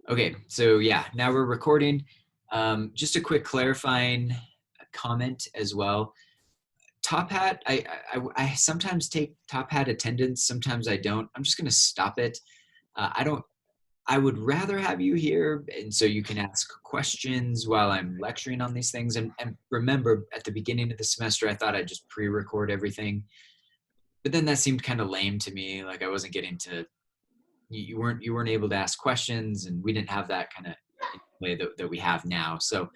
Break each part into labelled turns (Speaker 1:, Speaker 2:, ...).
Speaker 1: Okay, so yeah, now we're recording. Just a quick clarifying comment as well. Top Hat, I sometimes take Top Hat attendance, sometimes I don't. I'm just gonna stop it. I would rather have you here, and so you can ask questions while I'm lecturing on these things. And remember, at the beginning of the semester, I thought I'd just pre-record everything, but then that seemed kind of lame to me. Like I wasn't getting to, you weren't able to ask questions, and we didn't have that kind of way that we have now. So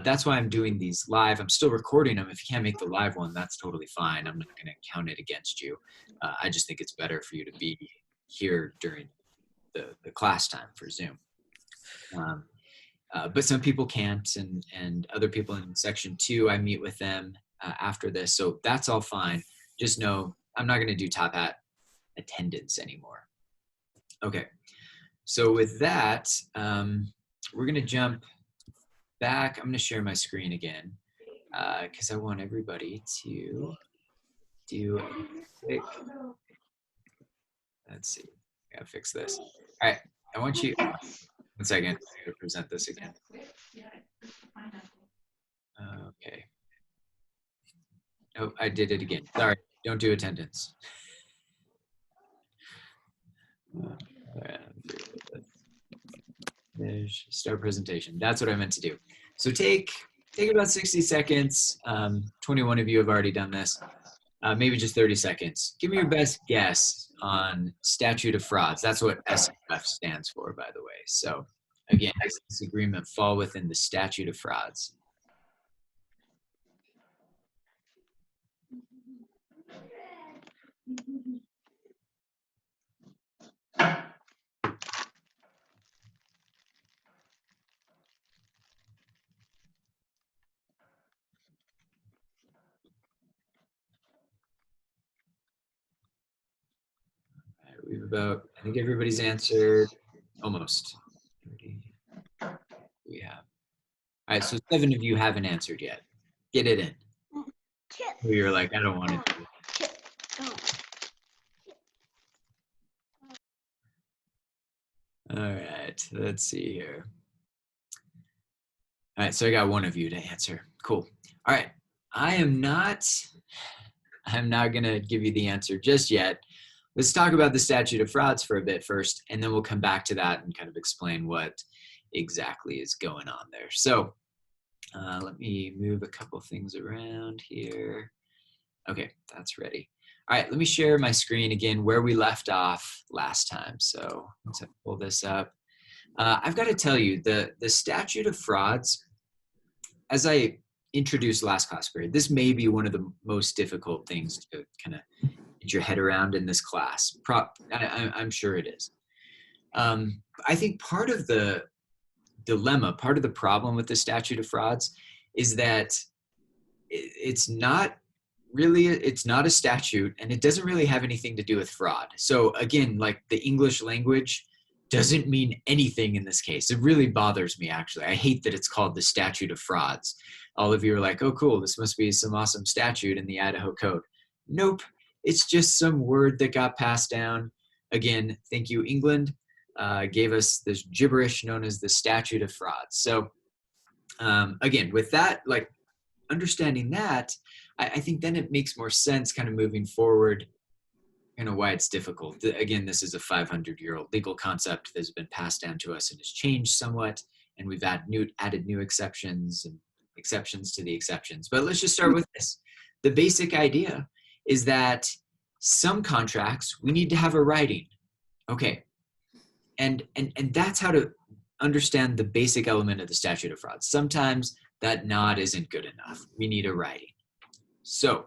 Speaker 1: that's why I'm doing these live. I'm still recording them. If you can't make the live one, that's totally fine. I'm not going to count it against you. I just think it's better for you to be here during the class time for Zoom. But some people can't, and other people in section 2, I meet with them after this. So that's all fine. Just know I'm not going to do Top Hat attendance anymore. Okay. So with that, we're going to jump back. I'm going to share my screen again because I want everybody to do a quick, let's see, I gotta fix this. All right, I want you, 1 second, I gotta present this again. Okay. Oh, I did it again. Sorry, don't do attendance. Start presentation. That's what I meant to do. So take about 60 seconds. 21 of you have already done this. Maybe just 30 seconds. Give me your best guess on Statute of Frauds. That's what SFF stands for, by the way. So again, does this agreement fall within the Statute of Frauds? We've about, I think everybody's answered almost. We have. All right, so 7 of you haven't answered yet. Get it in. You're like, I don't want to do it. All right, let's see here. All right, so I got 1 of you to answer. Cool. All right, I'm not going to give you the answer just yet. Let's talk about the Statute of Frauds for a bit first, and then we'll come back to that and kind of explain what exactly is going on there. So let me move a couple things around here. Okay, that's ready. All right, let me share my screen again where we left off last time. So let's pull this up. I've got to tell you, the Statute of Frauds, as I introduced last class period, this may be one of the most difficult things to kind of get your head around in this class. I'm sure it is. I think part of the dilemma, part of the problem with the Statute of Frauds is that it's not a statute, and it doesn't really have anything to do with fraud. So again, like the English language doesn't mean anything in this case. It really bothers me, actually. I hate that it's called the Statute of Frauds. All of you are like, oh, cool, this must be some awesome statute in the Idaho Code. Nope, it's just some word that got passed down. Again, thank you, England, gave us this gibberish known as the Statute of Frauds. So again, with that, like understanding that, I think then it makes more sense kind of moving forward, you know, why it's difficult. Again, this is a 500-year-old legal concept that's been passed down to us and has changed somewhat, and we've added new exceptions and exceptions to the exceptions. But let's just start with this. The basic idea is that some contracts, we need to have a writing. Okay, and that's how to understand the basic element of the Statute of Frauds. Sometimes that nod isn't good enough. We need a writing. So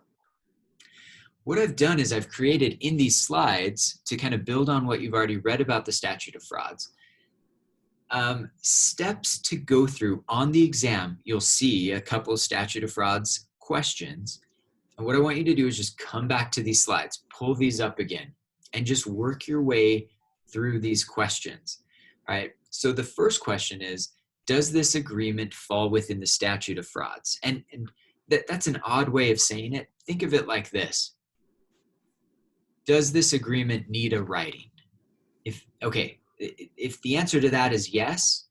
Speaker 1: what I've done is I've created in these slides, to kind of build on what you've already read about the Statute of Frauds, steps to go through on the exam. You'll see a couple of Statute of Frauds questions. And what I want you to do is just come back to these slides, pull these up again, and just work your way through these questions. All right. So the first question is, does this agreement fall within the Statute of Frauds? And that's an odd way of saying it. Think of it like this. Does this agreement need a writing? Okay, if the answer to that is yes,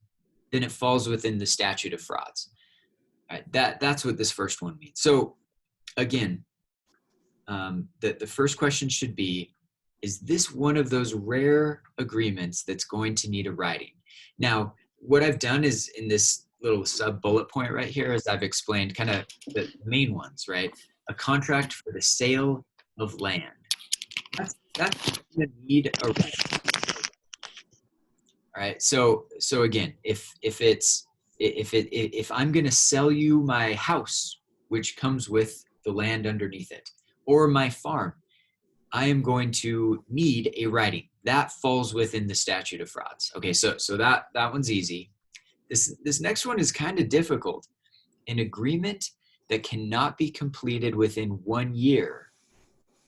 Speaker 1: then it falls within the statute of frauds. All right, that's what this first one means. So again, the first question should be, is this one of those rare agreements that's going to need a writing? Now, what I've done is in this little sub bullet point right here is I've explained kind of the main ones, right? A contract for the sale of land. That's going to need a writing. All right. So again, if I'm going to sell you my house, which comes with the land underneath it, or my farm, I am going to need a writing. That falls within the statute of frauds. Okay, so that one's easy. This next one is kind of difficult. An agreement that cannot be completed within 1 year.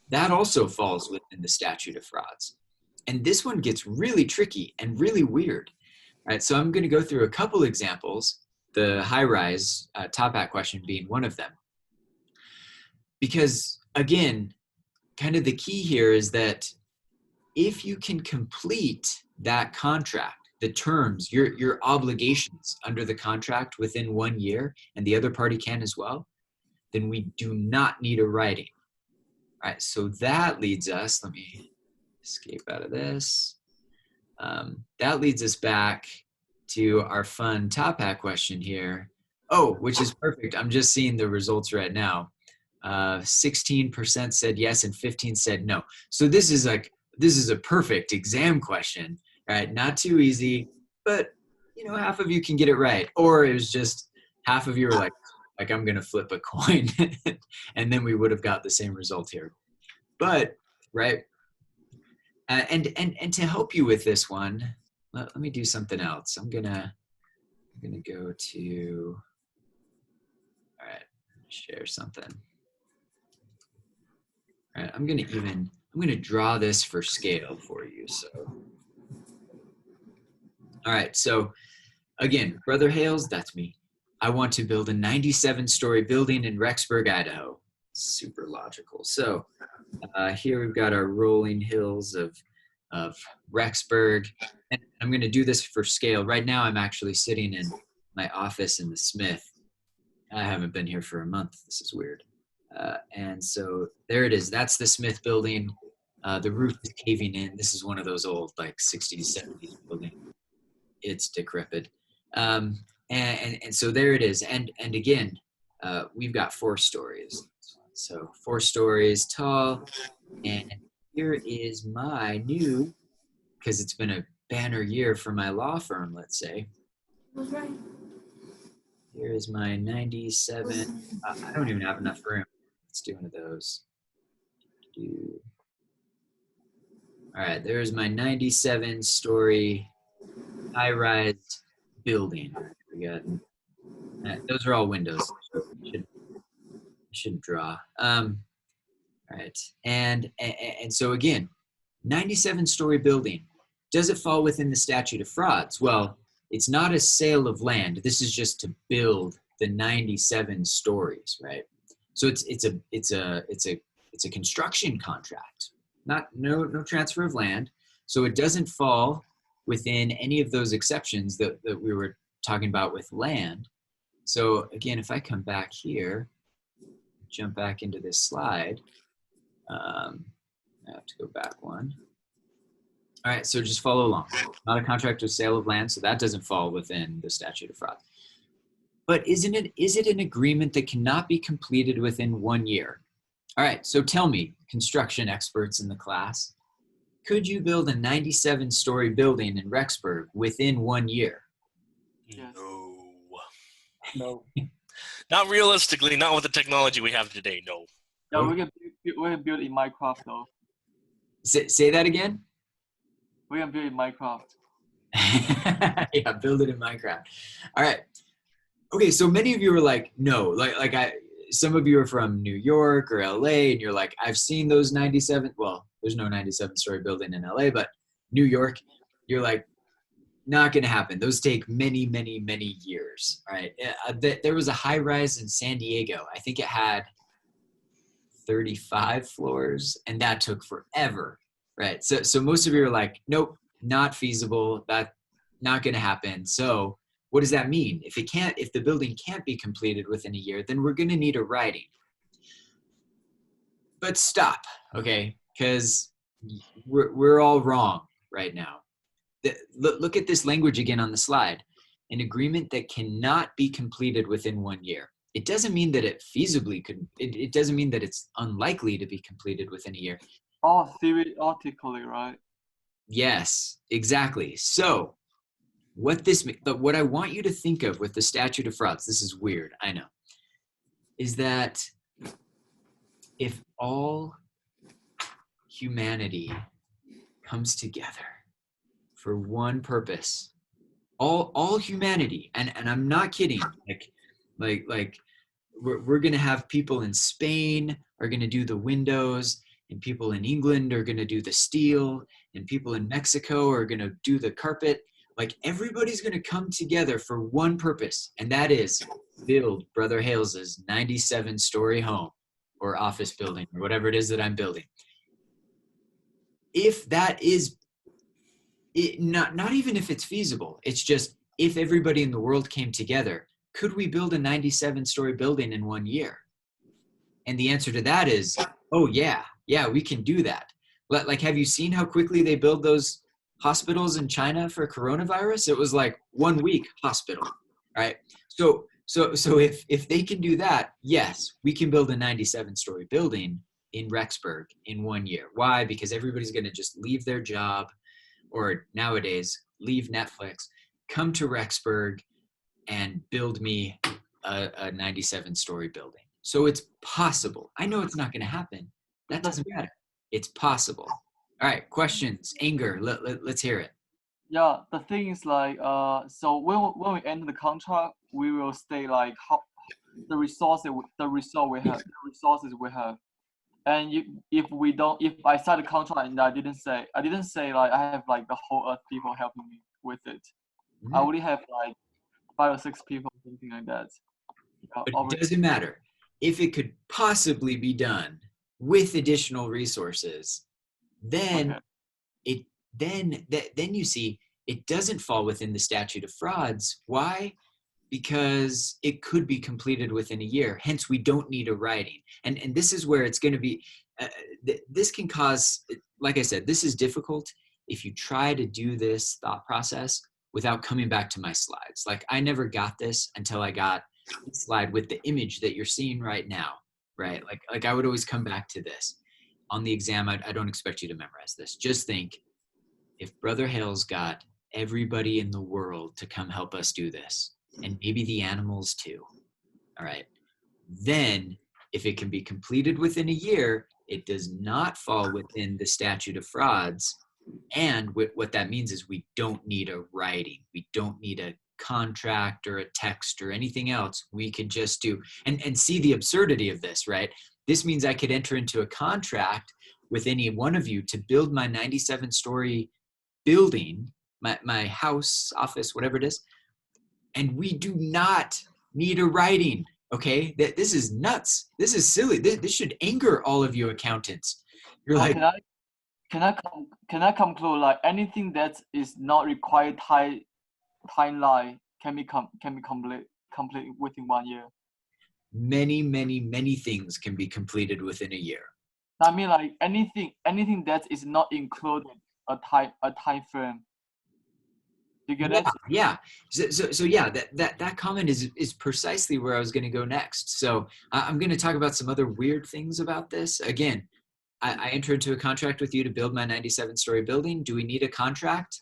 Speaker 1: That also falls within the statute of frauds. And this one gets really tricky and really weird. All right, so I'm going to go through a couple examples, the high-rise top hat question being one of them. Because again, kind of the key here is that if you can complete that contract, the terms, your obligations under the contract within 1 year, and the other party can as well, then we do not need a writing. All right, so that leads us, let me escape out of this. That leads us back to our fun top hat question here. Oh, which is perfect. I'm just seeing the results right now. 16% said yes and 15 said no. So this is a perfect exam question, right? Not too easy, but half of you can get it right. Or it was just half of you are like I'm gonna flip a coin, and then we would have got the same result here. But right, and to help you with this one, let me do something else. I'm gonna go to, all right, share something. All right, I'm gonna draw this for scale for you. So, all right, so again, Brother Hales, that's me. I want to build a 97-story building in Rexburg, Idaho. Super logical. So here we've got our rolling hills of Rexburg, and I'm going to do this for scale. Right now, I'm actually sitting in my office in the Smith. I haven't been here for a month. This is weird. And so there it is. That's the Smith building. The roof is caving in. This is one of those old 60s, 70s buildings. It's decrepit. And so there it is. And again, we've got 4 stories. So 4 stories tall. And here is my new, because it's been a banner year for my law firm, let's say.
Speaker 2: That's right.
Speaker 1: Here is my 97. I don't even have enough room. Let's do one of those. All right, there's my 97-story high-rise building. We got those are all windows. So should draw. All right, and so again, 97-story building. Does it fall within the statute of frauds? Well, it's not a sale of land. This is just to build the 97 stories, right? So it's a construction contract, no transfer of land. So it doesn't fall within any of those exceptions that we were talking about with land. So again, if I come back here, jump back into this slide, I have to go back one. All right, so just follow along. Not a contract of sale of land, so that doesn't fall within the statute of frauds. But is it an agreement that cannot be completed within 1 year? All right, so tell me, construction experts in the class, could you build a 97-story building in Rexburg within 1 year?
Speaker 2: Yes.
Speaker 3: No.
Speaker 4: Not realistically, not with the technology we have today, no.
Speaker 3: No, we can build in Minecraft though.
Speaker 1: Say that again?
Speaker 3: We can build in Minecraft.
Speaker 1: Yeah, build it in Minecraft. All right. Okay, so many of you are like, no, some of you are from New York or LA, and you're like, I've seen those 97. Well, there's no 97-story building in LA, but New York, you're like, not going to happen. Those take many, many, many years. All right. There was a high rise in San Diego. I think it had 35 floors, and that took forever. Right. So most of you are like, nope, not feasible. That not going to happen. So what does that mean? If the building can't be completed within a year, then we're going to need a writing. But stop, okay? Because we're all wrong right now. Look at this language again on the slide. An agreement that cannot be completed within 1 year. It doesn't mean that it feasibly could, it doesn't mean that it's unlikely to be completed within a year.
Speaker 3: Oh, theoretically, right?
Speaker 1: Yes, exactly. So what I want you to think of with the statute of frauds, this is weird, I know, is that if all humanity comes together for one purpose, all humanity, and I'm not kidding, like we're gonna have people in Spain are gonna do the windows, and people in England are gonna do the steel, and people in Mexico are gonna do the carpet. Like everybody's gonna come together for one purpose, and that is build Brother Hales's 97-story home or office building or whatever it is that I'm building. If that is it, not even if it's feasible, it's just if everybody in the world came together, could we build a 97-story building in 1 year? And the answer to that is, oh yeah, we can do that. Like, have you seen how quickly they build those hospitals in China for coronavirus? It was like 1 week hospital, right? So if they can do that, yes, we can build a 97-story building in Rexburg in 1 year. Why? Because everybody's going to just leave their job, or nowadays leave Netflix, come to Rexburg and build me a 97-story building. So it's possible. I know it's not going to happen. That doesn't matter. It's possible. All right, questions, Anger, let's hear it.
Speaker 3: Yeah, the thing is like, so when we enter the contract, we will stay like how the resources we have. And if I sign the contract and I didn't say like I have like the whole earth people helping me with it. I only have like 5 or 6 people, something like that.
Speaker 1: But it doesn't matter. If it could possibly be done with additional resources, then
Speaker 3: Okay.
Speaker 1: then you see it doesn't fall within the statute of frauds. Why? Because it could be completed within a year. Hence, we don't need a writing. And this is where it's going to be, this can cause, like I said, this is difficult if you try to do this thought process without coming back to my slides. Like I never got this until I got the slide with the image that you're seeing right now, right? Like I would always come back to this. On the exam, I don't expect you to memorize this. Just think, if Brother Hale's got everybody in the world to come help us do this, and maybe the animals too, all right, then if it can be completed within a year, it does not fall within the statute of frauds. And what that means is we don't need a writing. We don't need a contract or a text or anything else. We can just do, and see the absurdity of this, right? This means I could enter into a contract with any one of you to build my 97-story building, my house, office, whatever it is, and we do not need a writing, okay? This is nuts. This is silly. This should anger all of you accountants. You're like,
Speaker 3: Can I conclude like anything that is not required timeline can be complete within 1 year?
Speaker 1: many things can be completed within a year.
Speaker 3: I mean like anything that is not included a time frame. You get it?
Speaker 1: Yeah. So yeah, that comment is precisely where I was going to go next. So I'm going to talk about some other weird things about this. Again, I enter into a contract with you to build my 97-story building. Do we need a contract?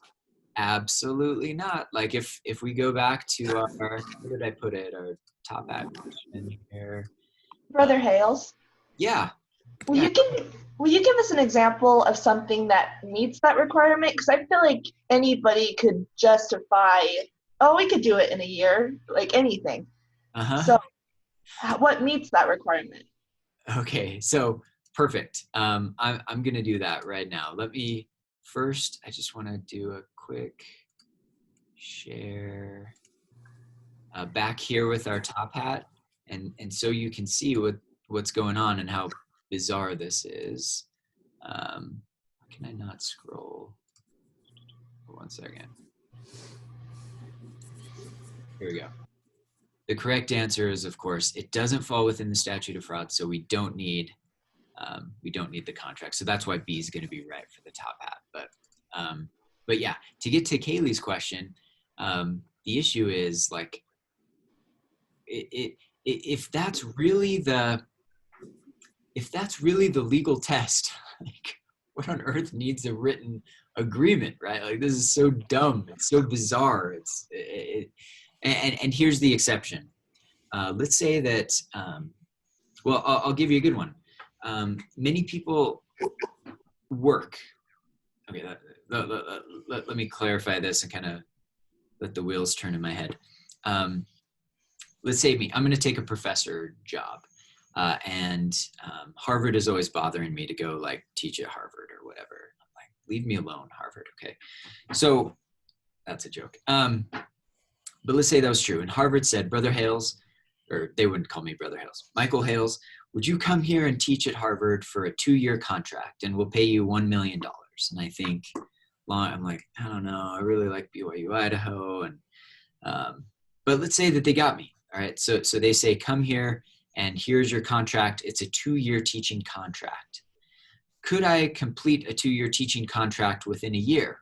Speaker 1: Absolutely not. Like if we go back to our, where did I put it? Our top hat question here.
Speaker 2: Brother Hales,
Speaker 1: Yeah.
Speaker 2: will you give us an example of something that meets that requirement? Because I feel like anybody could justify, oh, we could do it in a year, like anything. So what meets that requirement?
Speaker 1: Okay, so perfect. I'm gonna do that right now. Let me first, I just want to do a quick share back here with our top hat, and so you can see what's going on and how bizarre this is. Can I not scroll? 1 second. Here we go. The correct answer is, of course, it doesn't fall within the statute of frauds, so we don't need the contract. So that's why B is going to be right for the top hat. But yeah, to get to Kaylee's question, the issue is like, if that's really the legal test, like, what on earth needs a written agreement, right? Like, this is so dumb. It's so bizarre. And here's the exception. Let's say that, well, I'll give you a good one. Many people work. Okay, let me clarify this and kind of let the wheels turn in my head. Let's say I'm going to take a professor job. And Harvard is always bothering me to go like teach at Harvard or whatever. I'm like, leave me alone, Harvard. Okay. So that's a joke. But let's say that was true. And Harvard said, Brother Hales, or they wouldn't call me Brother Hales, Michael Hales, would you come here and teach at Harvard for a 2-year contract and we'll pay you $1 million? And I think, I'm like, I don't know. I really like BYU, Idaho. And, but let's say that they got me. All right. So they say, come here and here's your contract. It's a 2-year teaching contract. Could I complete a 2-year teaching contract within a year?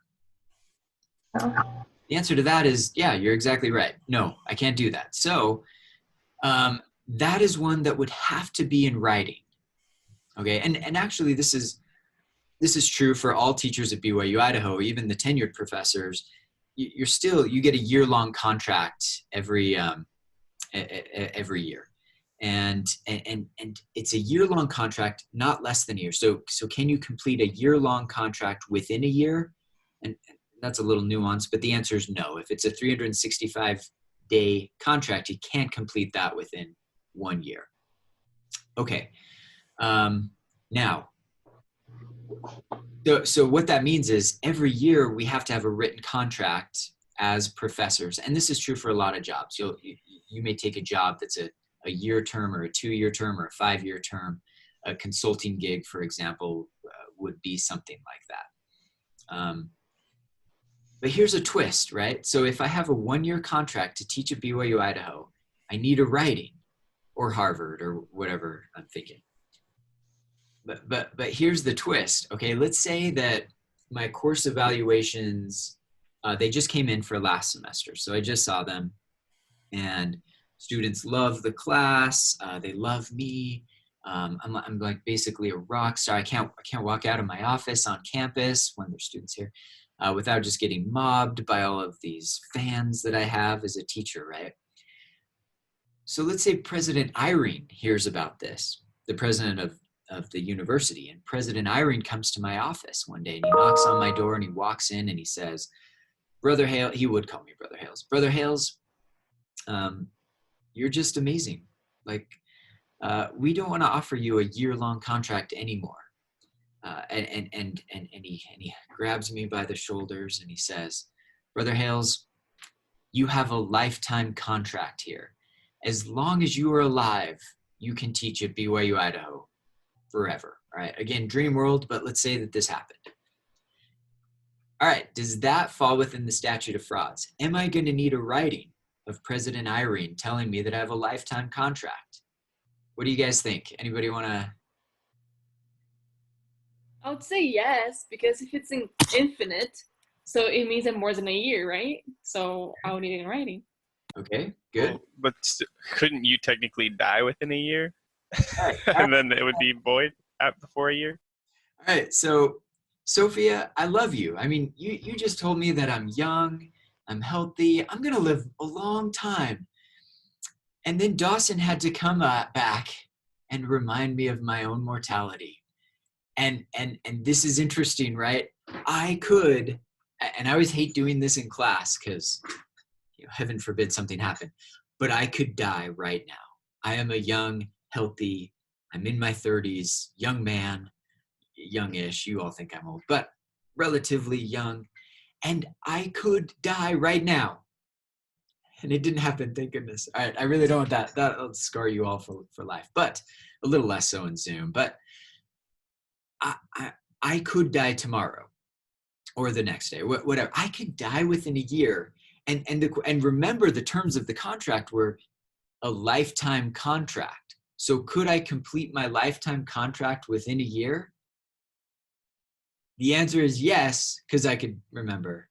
Speaker 2: No.
Speaker 1: The answer to that is, yeah, you're exactly right. No, I can't do that. So that is one that would have to be in writing. Okay, and actually this is true for all teachers at BYU Idaho, even the tenured professors. You get a year-long contract every year. And it's a year-long contract, not less than a year. So can you complete a year-long contract within a year? And that's a little nuanced, but the answer is no. If it's a 365-day contract, you can't complete that within 1 year. Okay. Now, so what that means is every year we have to have a written contract as professors. And this is true for a lot of jobs. You may take a job that's a year term or a 2-year term or a 5-year term. A consulting gig, for example, would be something like that. But here's a twist, right? So if I have a 1-year contract to teach at BYU Idaho, I need a writing, or Harvard, or whatever I'm thinking. But here's the twist. Okay, let's say that my course evaluations, they just came in for last semester. So I just saw them, and students love the class. They love me. I'm like basically a rock star. I can't walk out of my office on campus when there's students here without just getting mobbed by all of these fans that I have as a teacher, right? So let's say President Irene hears about this, the president of the university, and President Irene comes to my office one day and he knocks on my door and he walks in and he says, Brother Hales, he would call me Brother Hales. Brother Hales, you're just amazing. Like, we don't want to offer you a year-long contract anymore. And he grabs me by the shoulders and he says, Brother Hales, you have a lifetime contract here. As long as you are alive, you can teach at BYU Idaho forever. All right. Again, dream world, but let's say that this happened. All right. Does that fall within the statute of frauds? Am I going to need a writing of President Irene telling me that I have a lifetime contract? What do you guys think? Anybody want to?
Speaker 5: I would say yes, because if it's infinite, so it means that more than a year, right? So I would need it in writing.
Speaker 1: Okay, good.
Speaker 6: Well, but couldn't you technically die within a year?
Speaker 1: All right.
Speaker 6: And then it would be void before a year?
Speaker 1: All right, so Sophia, I love you. I mean, you just told me that I'm young, I'm healthy, I'm going to live a long time. And then Dawson had to come back and remind me of my own mortality. And this is interesting, right? I could, and I always hate doing this in class because, heaven forbid something happened, but I could die right now. I am a young, healthy, I'm in my 30s, young man, youngish, you all think I'm old, but relatively young, and I could die right now. And it didn't happen, thank goodness. All right, I really don't want that. That'll scar you all for life, but a little less so in Zoom. But I could die tomorrow. or the next day, whatever. I could die within a year. And remember, the terms of the contract were a lifetime contract. So could I complete my lifetime contract within a year? The answer is yes, because I could, remember,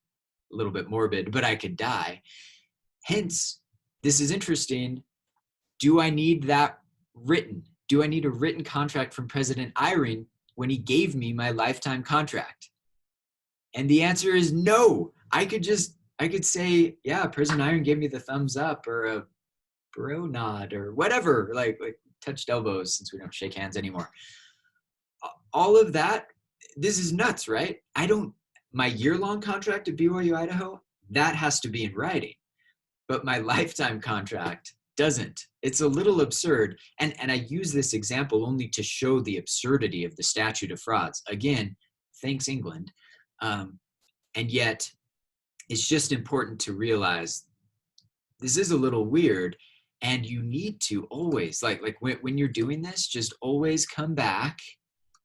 Speaker 1: a little bit morbid, but I could die. Hence, this is interesting. Do I need that written? Do I need a written contract from President Eyring when he gave me my lifetime contract? And the answer is no. I could say, yeah, President Eyring gave me the thumbs up or a bro nod or whatever, like touched elbows, since we don't shake hands anymore. All of that, this is nuts, right? My year-long contract at BYU Idaho, that has to be in writing. But my lifetime contract doesn't. It's a little absurd. And I use this example only to show the absurdity of the statute of frauds. Again, thanks England. And yet, it's just important to realize this is a little weird, and you need to always, like when you're doing this, just always come back.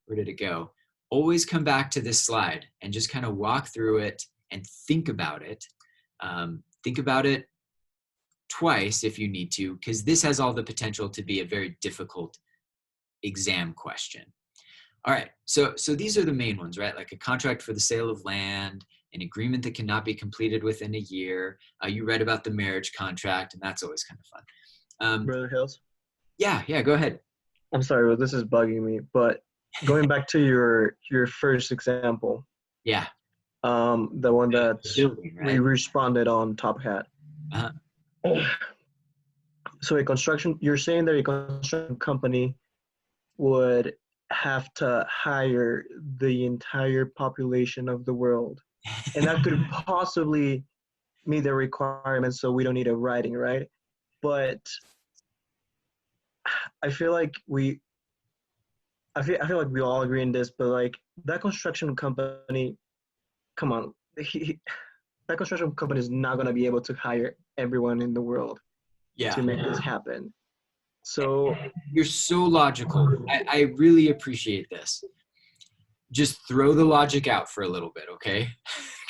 Speaker 1: Where did it go? Always come back to this slide and just kind of walk through it and think about it. Think about it twice if you need to, because this has all the potential to be a very difficult exam question. All right, so these are the main ones, right? Like a contract for the sale of land, an agreement that cannot be completed within a year. You read about the marriage contract, and that's always kind of fun.
Speaker 7: Brother Hills?
Speaker 1: Yeah, go ahead.
Speaker 7: I'm sorry, but this is bugging me. But going back to your first example.
Speaker 1: Yeah.
Speaker 7: The one that
Speaker 1: Building, right?
Speaker 7: we responded on Top Hat.
Speaker 1: Uh-huh.
Speaker 7: So you're saying that a construction company would have to hire the entire population of the world, and that could possibly meet the requirements, so we don't need a writing, right? But I feel like we all agree in this, but like that construction company, come on, that construction company is not going to be able to hire everyone in the world to make this happen. So
Speaker 1: you're so logical. I really appreciate this. Just throw the logic out for a little bit, okay?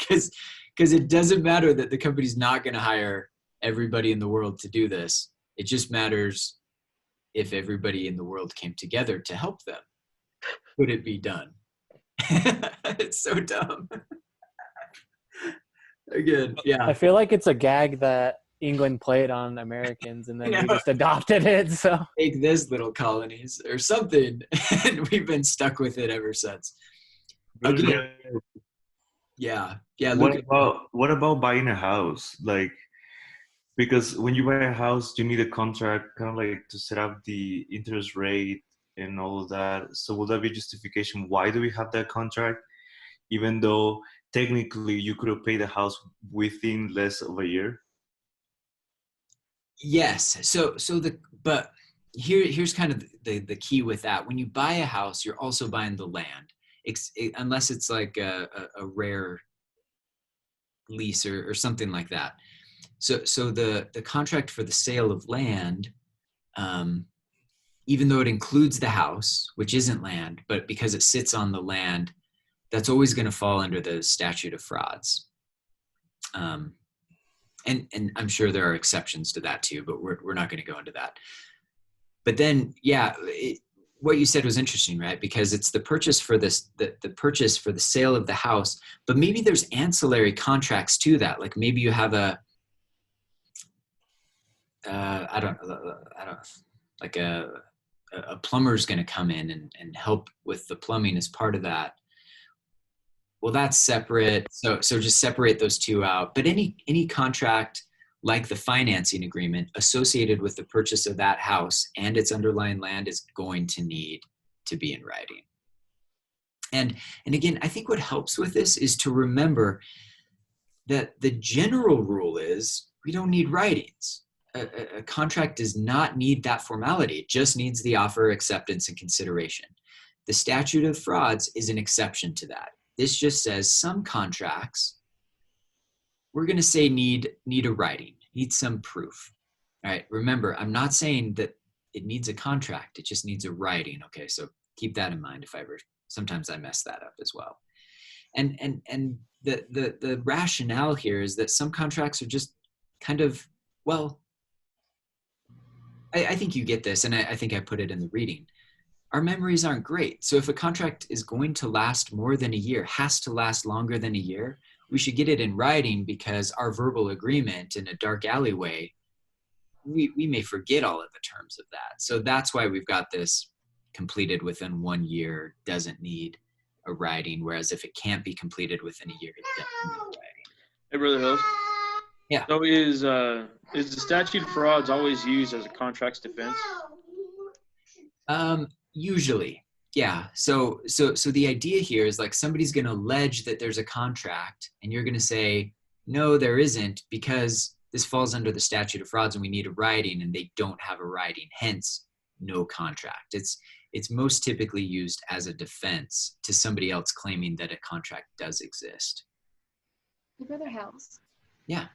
Speaker 1: Because it doesn't matter that the company's not going to hire everybody in the world to do this. It just matters if everybody in the world came together to help them. Could it be done? It's so dumb. Again, yeah.
Speaker 8: I feel like it's a gag that England played on Americans, and then we just adopted it. So
Speaker 1: take this, little colonies, or something, and we've been stuck with it ever since. Again, yeah.
Speaker 9: What about buying a house? Like, because when you buy a house, you need a contract, kind of like to set up the interest rate and all of that. So will that be justification? Why do we have that contract, even though technically you could have paid the house within less of a year?
Speaker 1: Yes. But here's kind of the key with that. When you buy a house, you're also buying the land, unless it's like a rare lease or something like that. So the contract for the sale of land, even though it includes the house, which isn't land, but because it sits on the land, that's always going to fall under the statute of frauds. And I'm sure there are exceptions to that too, but we're not going to go into that. But then, what you said was interesting, right? Because it's the purchase for the purchase for the sale of the house, but maybe there's ancillary contracts to that. Like maybe you have I don't know, like a plumber's going to come in and help with the plumbing as part of that. Well, that's separate. So just separate those two out. But any contract like the financing agreement associated with the purchase of that house and its underlying land is going to need to be in writing. And again, I think what helps with this is to remember that the general rule is we don't need writings. A contract does not need that formality. It just needs the offer, acceptance, and consideration. The statute of frauds is an exception to that. This just says some contracts, we're going to say need a writing, need some proof. All right, remember, I'm not saying that it needs a contract. It just needs a writing. Okay, so keep that in mind. Sometimes I mess that up as well. And the rationale here is that some contracts are just kind of, well, I think you get this, and I think I put it in the reading. Our memories aren't great. So if a contract is going to last more than a year, has to last longer than a year, we should get it in writing, because our verbal agreement in a dark alleyway, we may forget all of the terms of that. So that's why we've got this completed within 1 year, doesn't need a writing, whereas if it can't be completed within a year, it doesn't need a writing.
Speaker 10: Hey, Brother Hills.
Speaker 1: Yeah.
Speaker 10: So is the statute of frauds always used as a contract's defense?
Speaker 1: Usually, yeah. So the idea here is like somebody's going to allege that there's a contract, and you're going to say, no, there isn't, because this falls under the statute of frauds and we need a writing, and they don't have a writing, hence no contract. It's most typically used as a defense to somebody else claiming that a contract does exist.
Speaker 11: Brother Hills.
Speaker 1: Yeah.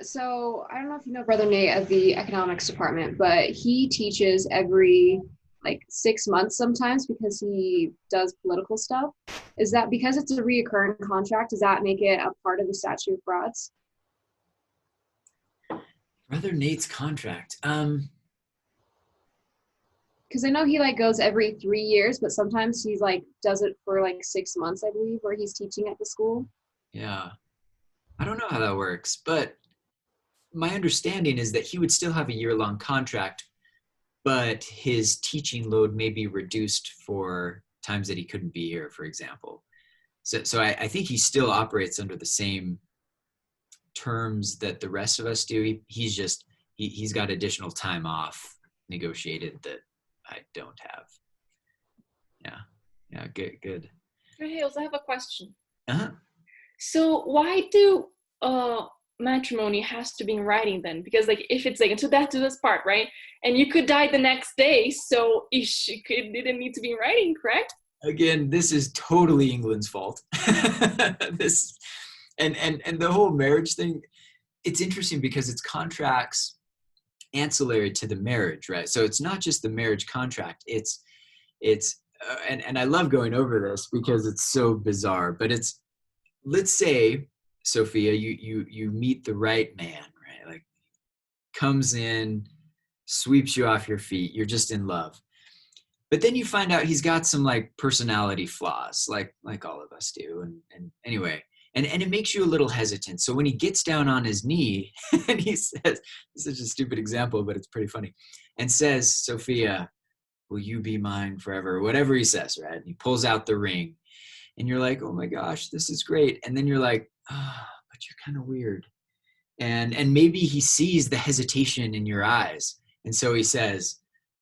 Speaker 11: So I don't know if you know Brother Nate of the economics department, but he teaches every like 6 months sometimes because he does political stuff. Is that because it's a reoccurring contract? Does that make it a part of the statute of frauds?
Speaker 1: Brother Nate's contract.
Speaker 11: Because I know he like goes every 3 years, but sometimes he's like does it for like 6 months, I believe, where he's teaching at the school.
Speaker 1: Yeah. I don't know how that works, but my understanding is that he would still have a year-long contract, but his teaching load may be reduced for times that he couldn't be here, for example. So I think he still operates under the same terms that the rest of us do. He's got additional time off negotiated that I don't have. Yeah, good.
Speaker 5: Hey, Hales, I have a question.
Speaker 1: Uh-huh.
Speaker 5: So why do matrimony has to be in writing then? Because like if it's like until death do us part, right? And you could die the next day, so it didn't need to be in writing, correct?
Speaker 1: Again, this is totally England's fault. This and the whole marriage thing, it's interesting because it's contracts ancillary to the marriage, right? So it's not just the marriage contract. It's and I love going over this because it's so bizarre, but it's, let's say, Sophia, you meet the right man, right? Like comes in, sweeps you off your feet, you're just in love. But then you find out he's got some like personality flaws, like all of us do. And anyway, and it makes you a little hesitant. So when he gets down on his knee and he says, it's such a stupid example, but it's pretty funny, and says, Sophia, will you be mine forever? Whatever he says, right? And he pulls out the ring. And you're like, oh my gosh, this is great. And then you're like, but you're kind of weird. And maybe he sees the hesitation in your eyes. And so he says,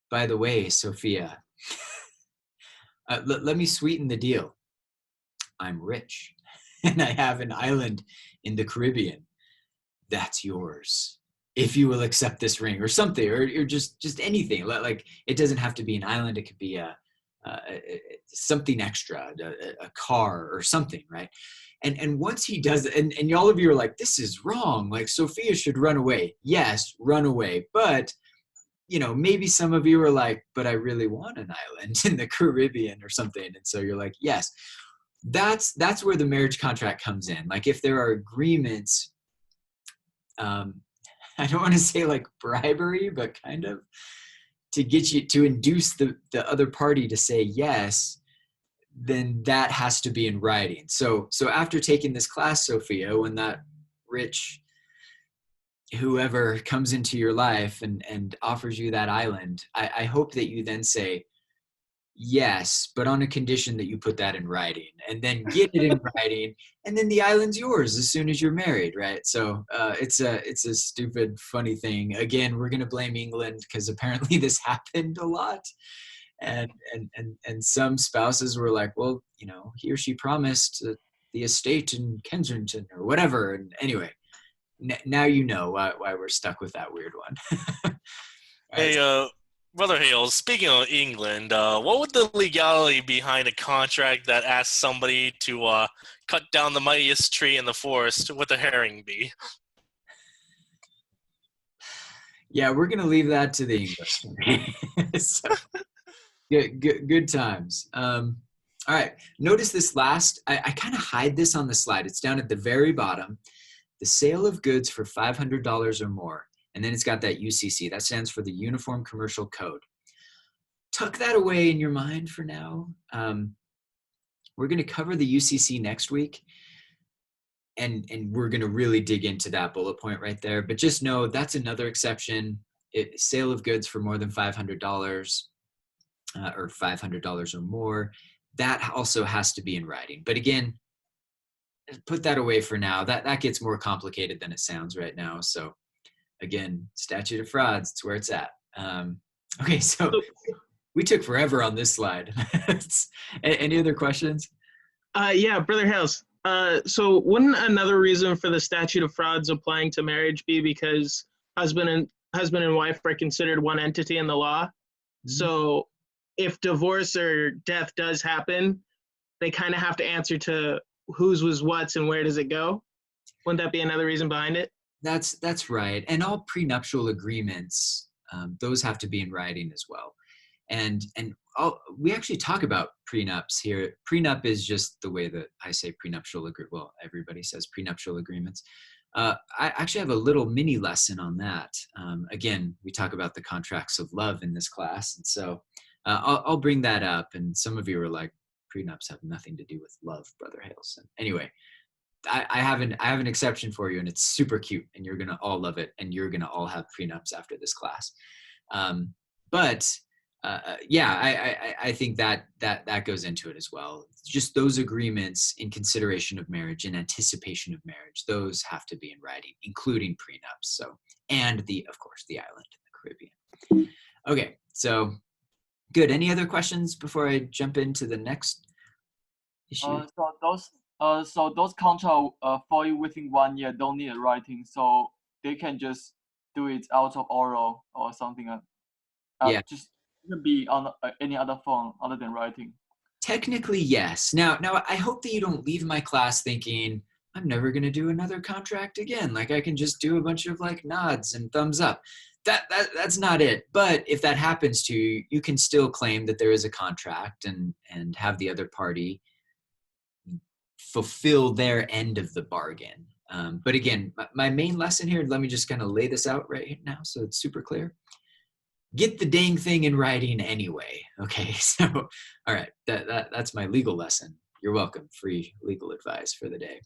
Speaker 1: by the way, Sophia, let me sweeten the deal. I'm rich and I have an island in the Caribbean. That's yours, if you will accept this ring, or something, or just anything. Like it doesn't have to be an island. It could be something extra, a car or something, right? And once he does, and all of you are like, this is wrong. Like Sophia should run away. Yes, run away. But maybe some of you are like, but I really want an island in the Caribbean or something. And so you're like, yes, that's where the marriage contract comes in. Like if there are agreements, I don't want to say like bribery, but kind of, to get you to induce the other party to say yes, then that has to be in writing. So after taking this class, Sophia, when that rich whoever comes into your life and offers you that island, I hope that you then say yes, but on a condition that you put that in writing, and then get it in writing, and then the island's yours as soon as you're married, right? So it's a stupid, funny thing. Again, we're gonna blame England because apparently this happened a lot, and some spouses were like, well, he or she promised the estate in Kensington or whatever, and anyway, now you know why we're stuck with that weird one.
Speaker 4: Hey, Brother Hales, speaking of England, what would the legality behind a contract that asks somebody to cut down the mightiest tree in the forest with a herring be?
Speaker 1: Yeah, we're gonna leave that to the English. So, good times. All right, notice this last, I kind of hide this on the slide. It's down at the very bottom. The sale of goods for $500 or more. And then it's got that UCC. That stands for the Uniform Commercial Code. Tuck that away in your mind for now. We're going to cover the UCC next week. And we're going to really dig into that bullet point right there. But just know that's another exception. Sale of goods for more than $500 or $500 or more. That also has to be in writing. But again, put that away for now. That gets more complicated than it sounds right now. So again, statute of frauds, it's where it's at. Okay, so we took forever on this slide. Any other questions?
Speaker 12: Yeah, Brother Hales. So wouldn't another reason for the statute of frauds applying to marriage be because husband and wife are considered one entity in the law? Mm-hmm. So if divorce or death does happen, they kind of have to answer to whose was what's and where does it go? Wouldn't that be another reason behind it?
Speaker 1: That's right. And all prenuptial agreements, those have to be in writing as well. And we actually talk about prenups here. Prenup is just the way that I say prenuptial agreement. Well, everybody says prenuptial agreements. I actually have a little mini lesson on that. Again, we talk about the contracts of love in this class. And so I'll bring that up. And some of you are like, prenups have nothing to do with love, Brother Hales. Anyway, I have an exception for you, and it's super cute, and you're gonna all love it, and you're gonna all have prenups after this class. Yeah, I think that goes into it as well. Just those agreements in consideration of marriage, in anticipation of marriage, those have to be in writing, including prenups. So, and of course, the island in the Caribbean. Okay, so good. Any other questions before I jump into the next issue?
Speaker 3: So those contracts for you within 1 year don't need a writing, so they can just do it out of oral or something.
Speaker 1: Yeah.
Speaker 3: Just be on any other form other than writing.
Speaker 1: Technically, yes. Now I hope that you don't leave my class thinking I'm never going to do another contract again. Like I can just do a bunch of like nods and thumbs up. That's not it. But if that happens to you, you can still claim that there is a contract and have the other party fulfill their end of the bargain. But again, my main lesson here, let me just kind of lay this out right now so it's super clear. Get the dang thing in writing anyway. Okay, so all right, that's my legal lesson. You're welcome. Free legal advice for the day.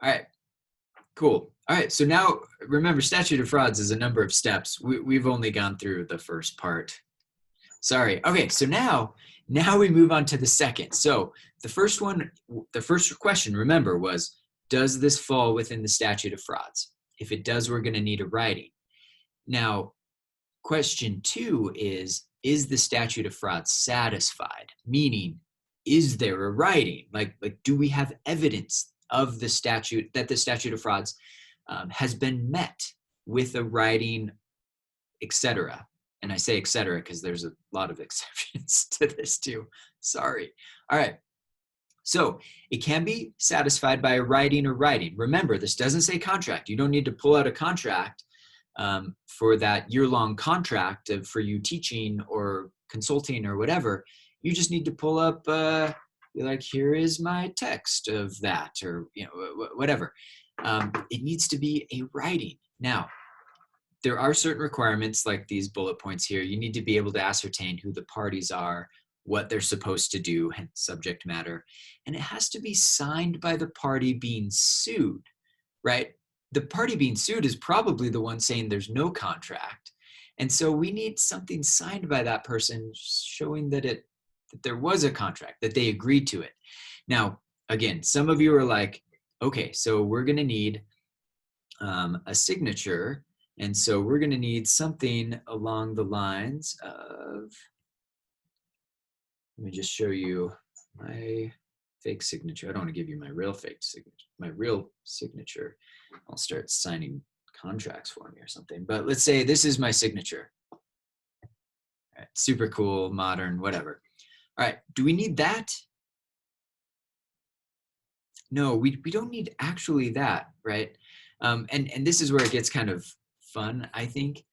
Speaker 1: All right, cool. All right, so now remember, statute of frauds is a number of steps. We've only gone through the first part. Sorry. Okay, so now we move on to the second. So the first question, remember, was, does this fall within the statute of frauds? If it does, we're going to need a writing. Now, question 2 is the statute of frauds satisfied? Meaning, is there a writing? Like do we have evidence of the statute, that the statute of frauds has been met with a writing, etc.? And I say etc. because there's a lot of exceptions to this too. Sorry. All right. So it can be satisfied by a writing or writing. Remember, this doesn't say contract. You don't need to pull out a contract for that year-long contract for you teaching or consulting or whatever. You just need to pull up, like, here is my text of that, or whatever. It needs to be a writing. Now, there are certain requirements like these bullet points here. You need to be able to ascertain who the parties are, what they're supposed to do, hence subject matter. And it has to be signed by the party being sued, right? The party being sued is probably the one saying there's no contract. And so we need something signed by that person showing that there was a contract, that they agreed to it. Now, again, some of you are like, okay, so we're going to need a signature. And so we're going to need something along the lines of, let me just show you my fake signature. I don't want to give you my real fake signature, my real signature. I'll start signing contracts for me or something. But let's say this is my signature. All right, super cool, modern, whatever. All right, do we need that? No, we don't need actually that, right? And this is where it gets kind of fun, I think.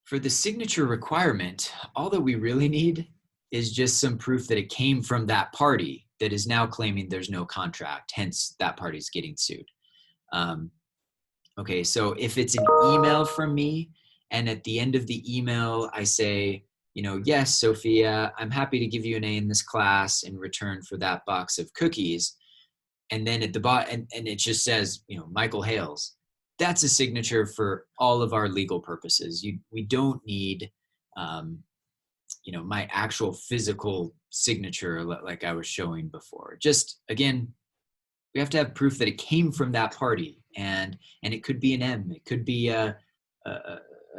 Speaker 1: For the signature requirement, all that we really need is just some proof that it came from that party that is now claiming there's no contract, hence that party's getting sued. Okay, so if it's an email from me, and at the end of the email I say, you know, yes, Sophia, I'm happy to give you an A in this class in return for that box of cookies, and then at the bottom, and it just says, you know, Michael Hales, that's a signature for all of our legal purposes. We don't need, you know, my actual physical signature like I was showing before. Just, again, we have to have proof that it came from that party, and it could be an M, it could be a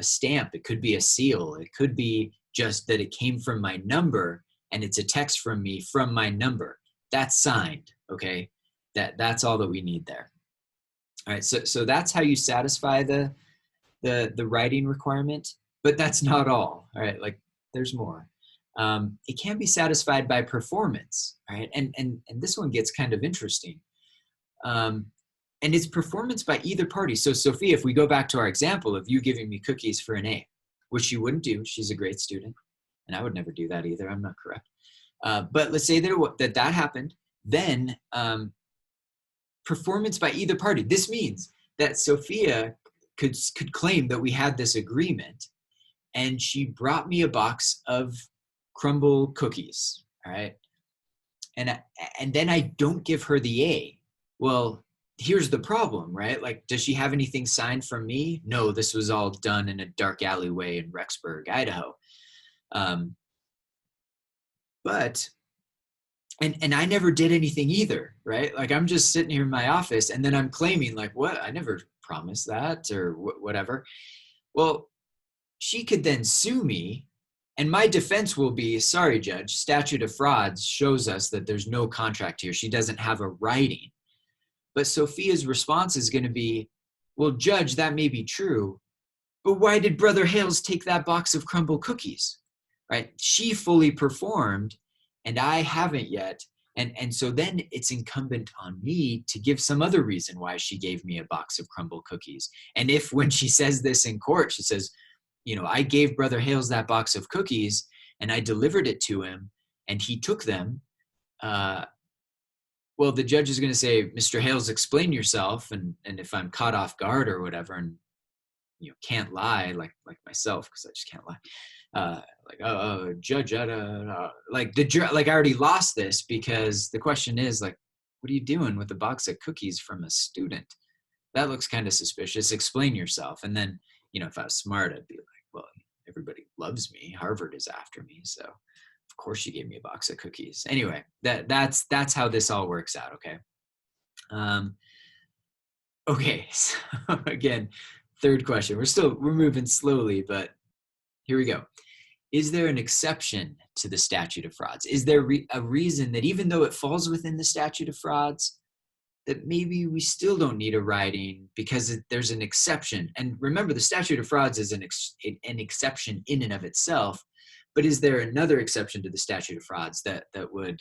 Speaker 1: stamp, it could be a seal, it could be just that it came from my number and it's a text from me from my number. That's signed, okay? That's all that we need there. All right, so that's how you satisfy the writing requirement, but that's not all right? Like, there's more. It can be satisfied by performance, right? And this one gets kind of interesting. And it's performance by either party. So Sophia, if we go back to our example of you giving me cookies for an A, which you wouldn't do, she's a great student, and I would never do that either, I'm not correct. But let's say that happened, then performance by either party. This means that Sophia could claim that we had this agreement, and she brought me a box of crumble cookies, all right? And then I don't give her the A. Well, here's the problem, right? Like, does she have anything signed from me? No, this was all done in a dark alleyway in Rexburg, Idaho. But I never did anything either, right? Like, I'm just sitting here in my office, and then I'm claiming, like, what? I never promised that, or whatever. Well, she could then sue me, and my defense will be, sorry, Judge, statute of frauds shows us that there's no contract here. She doesn't have a writing. But Sophia's response is going to be, well, Judge, that may be true, but why did Brother Hales take that box of crumble cookies, right? She fully performed, and I haven't yet. And so then it's incumbent on me to give some other reason why she gave me a box of crumble cookies. And if when she says this in court, she says, you know, I gave Brother Hales that box of cookies and I delivered it to him and he took them, well, the judge is going to say, Mr. Hales, explain yourself. And if I'm caught off guard or whatever, and, you know, can't lie like myself, because I just can't lie. Judge, like I already lost this, because the question is, like, what are you doing with a box of cookies from a student? That looks kind of suspicious. Explain yourself. And then, you know, if I was smart, I'd be like, well, everybody loves me. Harvard is after me. So of course she gave me a box of cookies. Anyway, that's how this all works out. Okay. Okay. So again, third question. We're moving slowly, but here we go. Is there an exception to the statute of frauds? Is there a reason that even though it falls within the statute of frauds, that maybe we still don't need a writing because there's an exception? And remember, the statute of frauds is an exception in and of itself, but is there another exception to the statute of frauds that would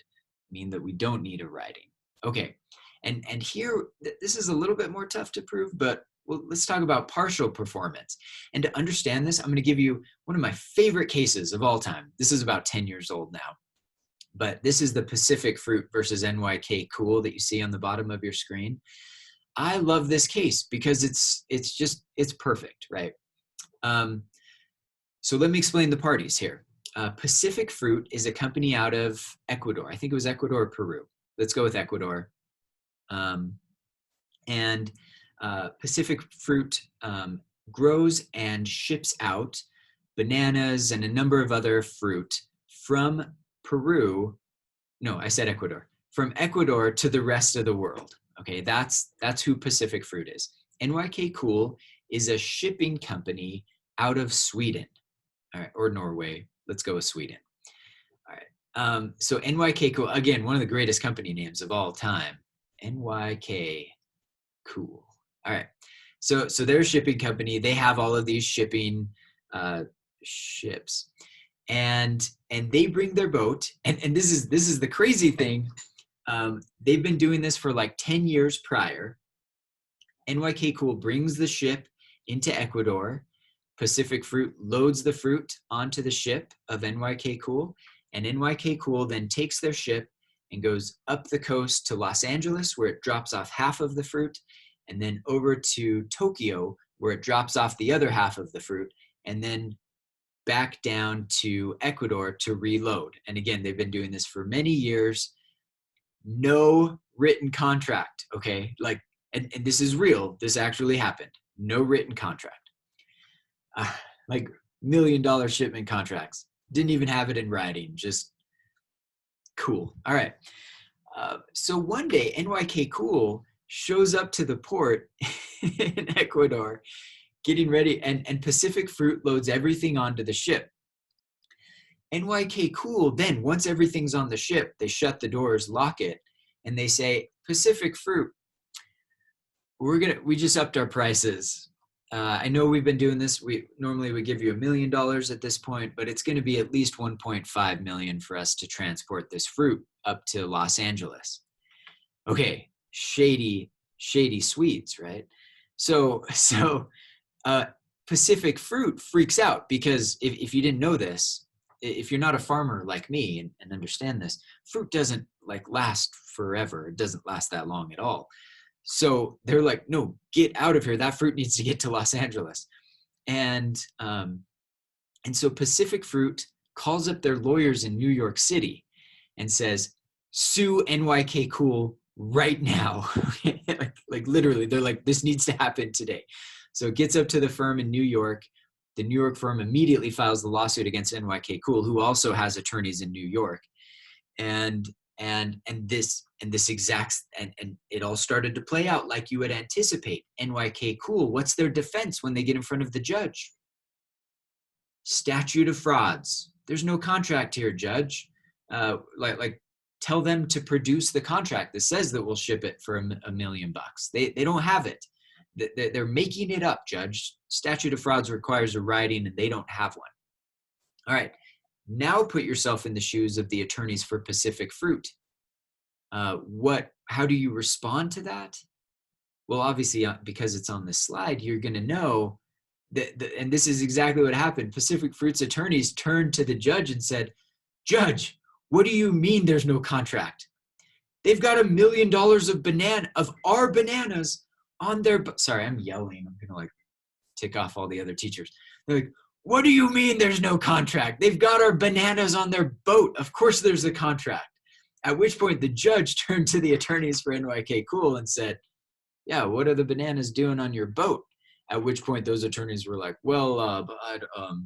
Speaker 1: mean that we don't need a writing? Okay, and here, this is a little bit more tough to prove, but well, let's talk about partial performance. And to understand this, I'm going to give you one of my favorite cases of all time. This is about 10 years old now, but this is the Pacific Fruit versus NYK Cool that you see on the bottom of your screen. I love this case because it's perfect, right? So let me explain the parties here. Pacific Fruit is a company out of Ecuador. I think it was Ecuador or Peru. Let's go with Ecuador. Pacific Fruit grows and ships out bananas and a number of other fruit from Peru. No, I said Ecuador. From Ecuador to the rest of the world. Okay, that's who Pacific Fruit is. NYK Cool is a shipping company out of Sweden, all right, or Norway. Let's go with Sweden. All right. So NYK Cool, again, one of the greatest company names of all time. NYK Cool. All right. So they're a shipping company. They have all of these shipping ships, and they bring their boat. And this is the crazy thing. They've been doing this for like 10 years prior. NYK Cool brings the ship into Ecuador. Pacific Fruit loads the fruit onto the ship of NYK Cool, And NYK Cool then takes their ship and goes up the coast to Los Angeles, where it drops off half of the fruit, and then over to Tokyo, where it drops off the other half of the fruit, and then back down to Ecuador to reload. And again, they've been doing this for many years. No written contract, okay? Like, and this is real. This actually happened. No written contract. Like $1 million shipment contracts. Didn't even have it in writing. Just cool. All right. So one day, NYK Cool shows up to the port in Ecuador, getting ready, and Pacific Fruit loads everything onto the ship. NYK Cool, then once everything's on the ship, they shut the doors, lock it, and they say, Pacific Fruit, we just upped our prices. I know we've been doing this. We normally give you $1 million at this point, but it's going to be at least 1.5 million for us to transport this fruit up to Los Angeles. Okay, shady Swedes, right? So Pacific Fruit freaks out because if you didn't know this, if you're not a farmer like me and understand this, fruit doesn't like last forever. It doesn't last that long at all. So they're like, no, get out of here. That fruit needs to get to Los Angeles. And so Pacific Fruit calls up their lawyers in New York City and says, sue NYK Cool right now. like literally, they're like, this needs to happen today. So it gets up to the firm in New York. The New York firm immediately files the lawsuit against NYK Cool, who also has attorneys in New York. And it all started to play out like you would anticipate. NYK Cool, what's their defense when they get in front of the judge? Statute of frauds. There's no contract here, judge. Like tell them to produce the contract that says that we'll ship it for $1 million. They don't have it. They're making it up, judge. Statute of frauds requires a writing and they don't have one. All right. Now put yourself in the shoes of the attorneys for Pacific Fruit. How do you respond to that? Well, obviously, because it's on this slide, you're going to know that, and this is exactly what happened. Pacific Fruit's attorneys turned to the judge and said, Judge, what do you mean there's no contract? They've got $1 million of our bananas on their, sorry, I'm yelling. I'm going to tick off all the other teachers. They're like, what do you mean there's no contract? They've got our bananas on their boat. Of course there's a contract. At which point the judge turned to the attorneys for NYK Cool and said, yeah, what are the bananas doing on your boat? At which point those attorneys were like, well, gonna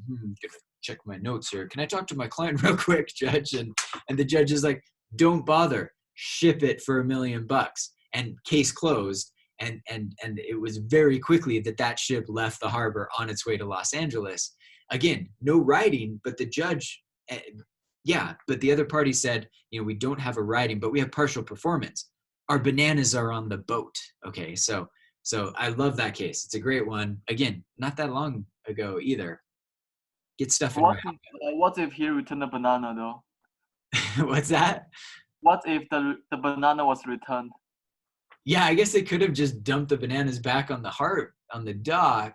Speaker 1: check my notes here. Can I talk to my client real quick, judge? And the judge is like, don't bother, ship it for $1 million. And case closed. And it was very quickly that ship left the harbor on its way to Los Angeles. Again, no writing, but the judge, but the other party said, we don't have a writing, but we have partial performance. Our bananas are on the boat. Okay, so I love that case. It's a great one. Again, not that long ago either. Get stuff in.
Speaker 3: What if he returned the banana though?
Speaker 1: What's that?
Speaker 3: What if the banana was returned?
Speaker 1: Yeah, I guess they could have just dumped the bananas back on the dock,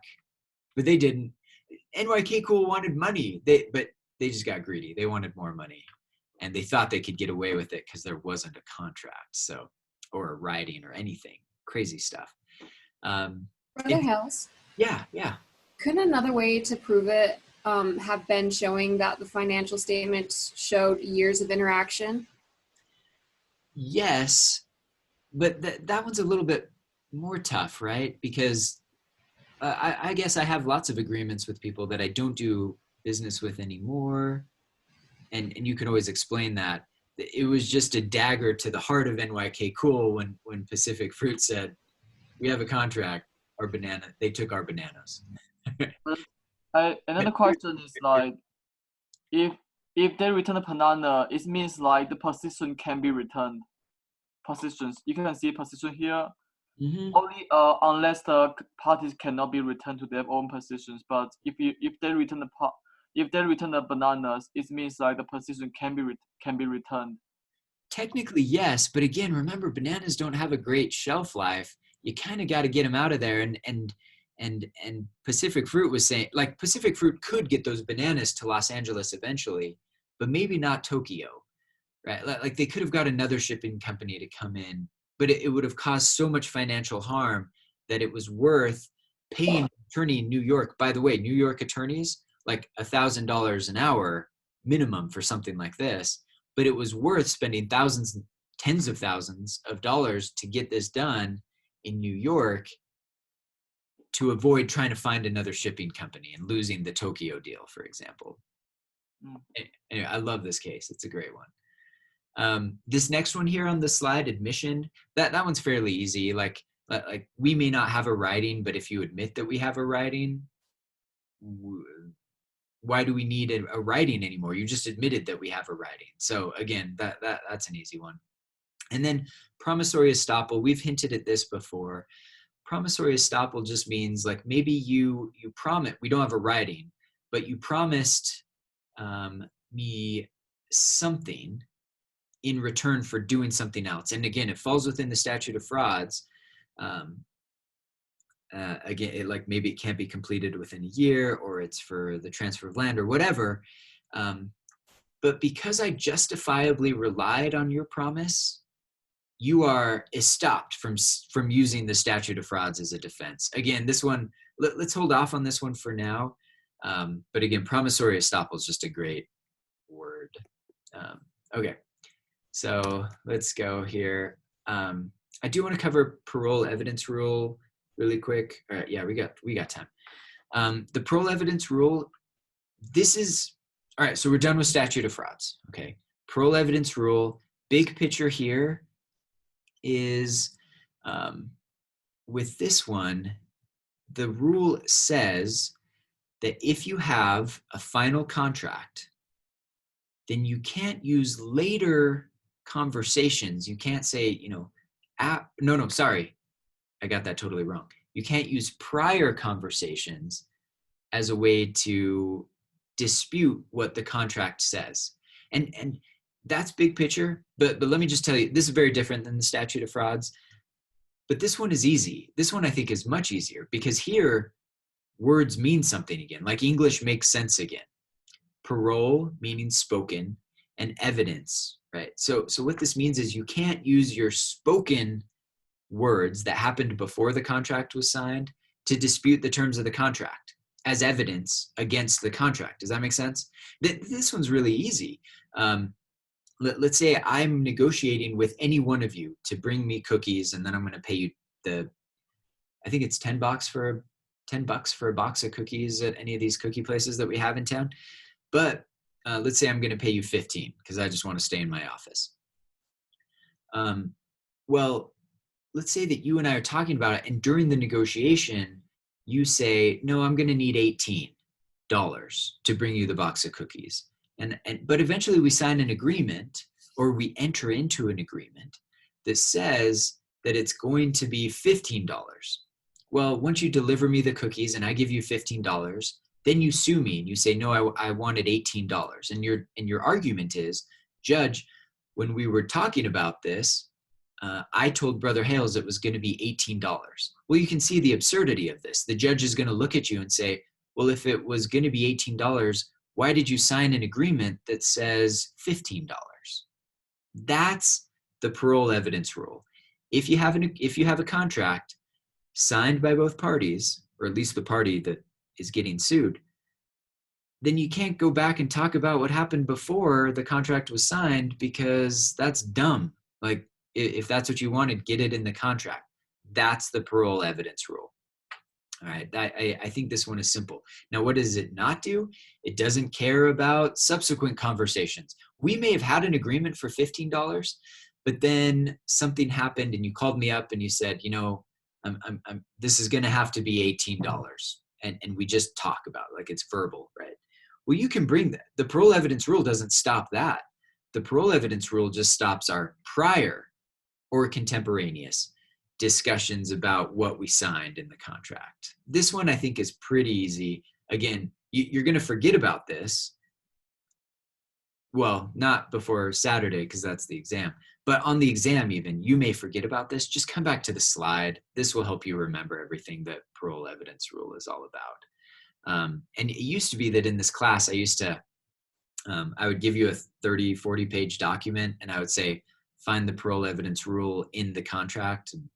Speaker 1: but they didn't. NYK Cool wanted money, but they just got greedy. They wanted more money, and they thought they could get away with it because there wasn't a contract, or a writing or anything. Crazy stuff.
Speaker 11: Brother Hills.
Speaker 1: Yeah.
Speaker 11: Couldn't another way to prove it have been showing that the financial statements showed years of interaction?
Speaker 1: Yes, but that one's a little bit more tough, right? Because I guess I have lots of agreements with people that I don't do business with anymore. And you can always explain that. It was just a dagger to the heart of NYK Cool when Pacific Fruit said, we have a contract, they took our bananas.
Speaker 3: Another question is if they return a banana, it means the position can be returned. Positions, you can see position here. Mm-hmm. Only unless the parties cannot be returned to their own positions. But if they return the bananas, it means the position can be returned.
Speaker 1: Technically, yes, but again, remember, bananas don't have a great shelf life. You kind of got to get them out of there. And Pacific Fruit was saying, Pacific Fruit could get those bananas to Los Angeles eventually, but maybe not Tokyo, right? Like they could have got another shipping company to come in, but it would have caused so much financial harm that it was worth paying an attorney in New York. By the way, New York attorneys, like $1,000 an hour minimum for something like this, but it was worth spending thousands, tens of thousands of dollars to get this done in New York to avoid trying to find another shipping company and losing the Tokyo deal, for example. Anyway, I love this case. It's a great one. This next one here on the slide, admission, that one's fairly easy. Like we may not have a writing, but if you admit that we have a writing, why do we need a writing anymore? You just admitted that we have a writing. So again, that's an easy one. And then promissory estoppel, we've hinted at this before. Promissory estoppel just means like maybe you promise, we don't have a writing, but you promised me something in return for doing something else. And again, it falls within the statute of frauds. Again, like maybe it can't be completed within a year, or it's for the transfer of land or whatever. But because I justifiably relied on your promise, you are estopped from using the statute of frauds as a defense. Again, this one, let's hold off on this one for now. But again, promissory estoppel is just a great word. Okay, so let's go here. I do want to cover parole evidence rule really quick. All right, yeah, we got time. The parole evidence rule, this is, all right, so we're done with statute of frauds, okay? Parole evidence rule, big picture here is, with this one, the rule says that if you have a final contract, then you can't use later conversations. You can't say, no, sorry. I got that totally wrong. You can't use prior conversations as a way to dispute what the contract says. And that's big picture, but let me just tell you, this is very different than the statute of frauds. But this one is easy. This one I think is much easier because here words mean something again, like English makes sense again. Parole meaning spoken, and evidence, right? So what this means is you can't use your spoken words that happened before the contract was signed to dispute the terms of the contract as evidence against the contract. Does that make sense? This one's really easy. Let's say I'm negotiating with any one of you to bring me cookies, and then I'm going to pay you I think it's $10 for a box of cookies at any of these cookie places that we have in town. But let's say I'm going to pay you 15 because I just want to stay in my office. Well, let's say that you and I are talking about it, and during the negotiation, you say, no, I'm going to need $18 to bring you the box of cookies. But eventually we sign an agreement, or we enter into an agreement that says that it's going to be $15. Well, once you deliver me the cookies and I give you $15, then you sue me and you say, no, I wanted $18. And your argument is, Judge, when we were talking about this, I told Brother Hales it was going to be $18. Well, you can see the absurdity of this. The judge is going to look at you and say, well, if it was going to be $18, why did you sign an agreement that says $15? That's the parole evidence rule. If you have a contract signed by both parties, or at least the party that is getting sued, then you can't go back and talk about what happened before the contract was signed, because that's dumb. Like, if that's what you wanted, get it in the contract. That's the parole evidence rule. All right, I think this one is simple. Now, what does it not do? It doesn't care about subsequent conversations. We may have had an agreement for $15, but then something happened and you called me up and you said, this is going to have to be $18. And we just talk about it, like it's verbal, right? Well, you can bring that. The parole evidence rule doesn't stop that. The parole evidence rule just stops our prior or contemporaneous discussions about what we signed in the contract. This one I think is pretty easy. Again, you're going to forget about this. Well, not before Saturday because that's the exam, but on the exam even, you may forget about this. Just come back to the slide. This will help you remember everything that parole evidence rule is all about. And it used to be that in this class, I used to I would give you a 30, 40 page document, and I would say, find the parole evidence rule in the contract. And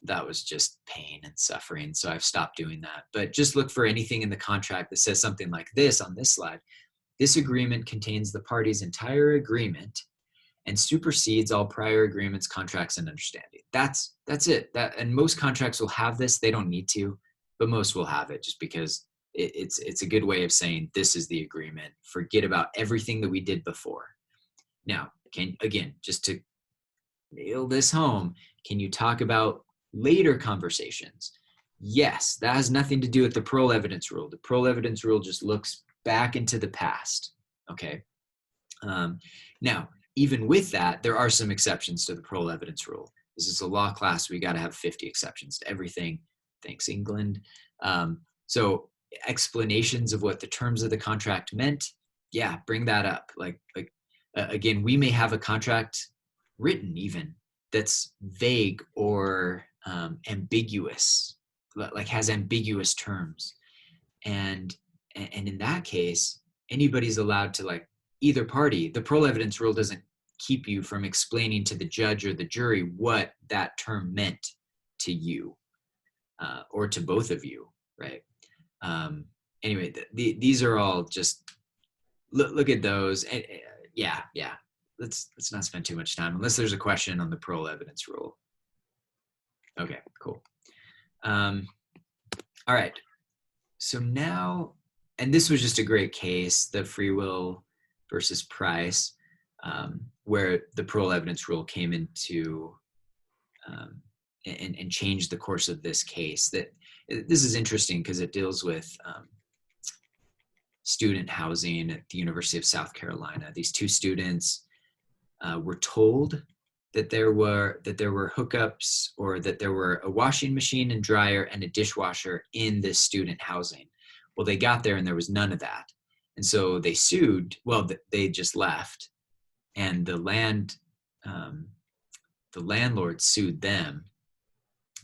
Speaker 1: that was just pain and suffering. So I've stopped doing that. But just look for anything in the contract that says something like this on this slide. This agreement contains the parties' entire agreement and supersedes all prior agreements, contracts, and understanding. That's it. And most contracts will have this. They don't need to, but most will have it just because it's a good way of saying this is the agreement. Forget about everything that we did before. Now, again, just to nail this home, can you talk about later conversations? Yes, that has nothing to do with the parole evidence rule. The parole evidence rule just looks back into the past. Okay. Now, even with that, there are some exceptions to the parole evidence rule. This is a law class. We got to have 50 exceptions to everything. Thanks, England. So explanations of what the terms of the contract meant. Yeah, bring that up. Again, we may have a contract written even that's vague or ambiguous, like has ambiguous terms. And in that case, anybody's allowed to, either party. The parole evidence rule doesn't keep you from explaining to the judge or the jury what that term meant to you or to both of you, right? Anyway, these are all just look at those. And, yeah. Let's not spend too much time unless there's a question on the parole evidence rule. Okay, cool. All right. So now, and this was just a great case, the Free Will versus Price, where the parole evidence rule came into and changed the course of this case. This is interesting because it deals with student housing at the University of South Carolina. These two students were told that there were hookups, or that there were a washing machine and dryer and a dishwasher in this student housing. Well, they got there and there was none of that. And so they sued. Well, they just left, and the landlord sued them.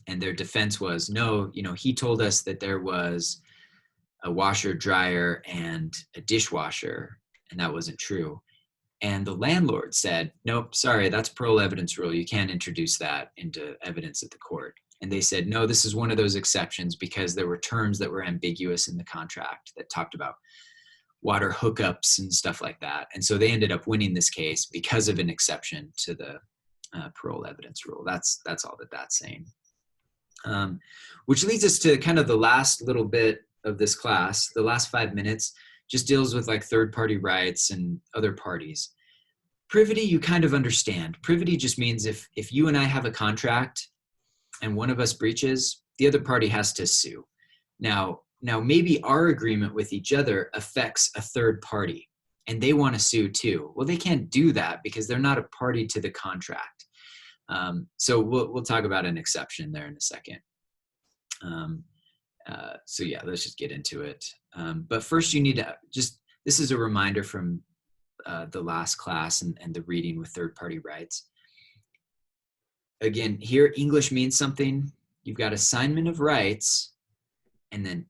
Speaker 1: And their defense was, no, he told us that there was a washer, dryer, and a dishwasher, and that wasn't true. And the landlord said, nope, sorry, that's parole evidence rule. You can't introduce that into evidence at the court. And they said, no, this is one of those exceptions because there were terms that were ambiguous in the contract that talked about water hookups and stuff like that. And so they ended up winning this case because of an exception to the parole evidence rule. That's all that's saying. Which leads us to kind of the last little bit of this class. The last 5 minutes just deals with third-party rights and other parties. Privity, you kind of understand. Privity just means if you and I have a contract and one of us breaches, the other party has to sue. Now maybe our agreement with each other affects a third party and they want to sue too. Well, they can't do that because they're not a party to the contract. So we'll talk about an exception there in a second. So yeah, let's just get into it. But first you need to this is a reminder from the last class and the reading with third-party rights. Again, here English means something. You've got assignment of rights, and then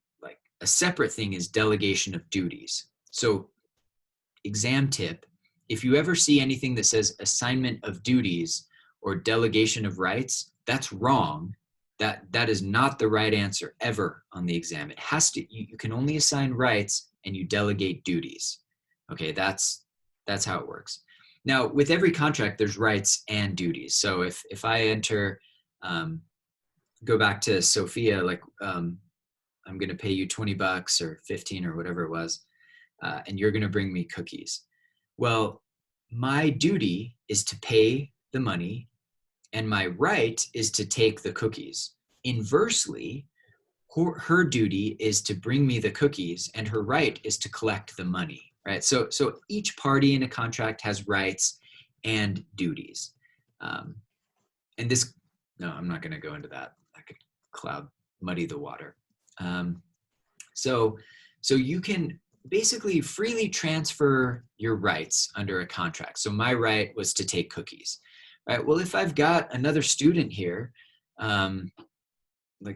Speaker 1: a separate thing is delegation of duties. So exam tip, if you ever see anything that says assignment of duties or delegation of rights, that's wrong. That is not the right answer ever on the exam. It has to, you can only assign rights and you delegate duties. Okay, that's how it works. Now, with every contract, there's rights and duties. So if I enter, go back to Sophia, I'm going to pay you $20 or 15 or whatever it was, and you're going to bring me cookies. Well, my duty is to pay the money, and my right is to take the cookies. Inversely, her duty is to bring me the cookies, and her right is to collect the money, right? So each party in a contract has rights and duties. And this, no, I'm not going to go into that. I could muddy the water. So you can basically freely transfer your rights under a contract. So my right was to take cookies, right? Well, if I've got another student here,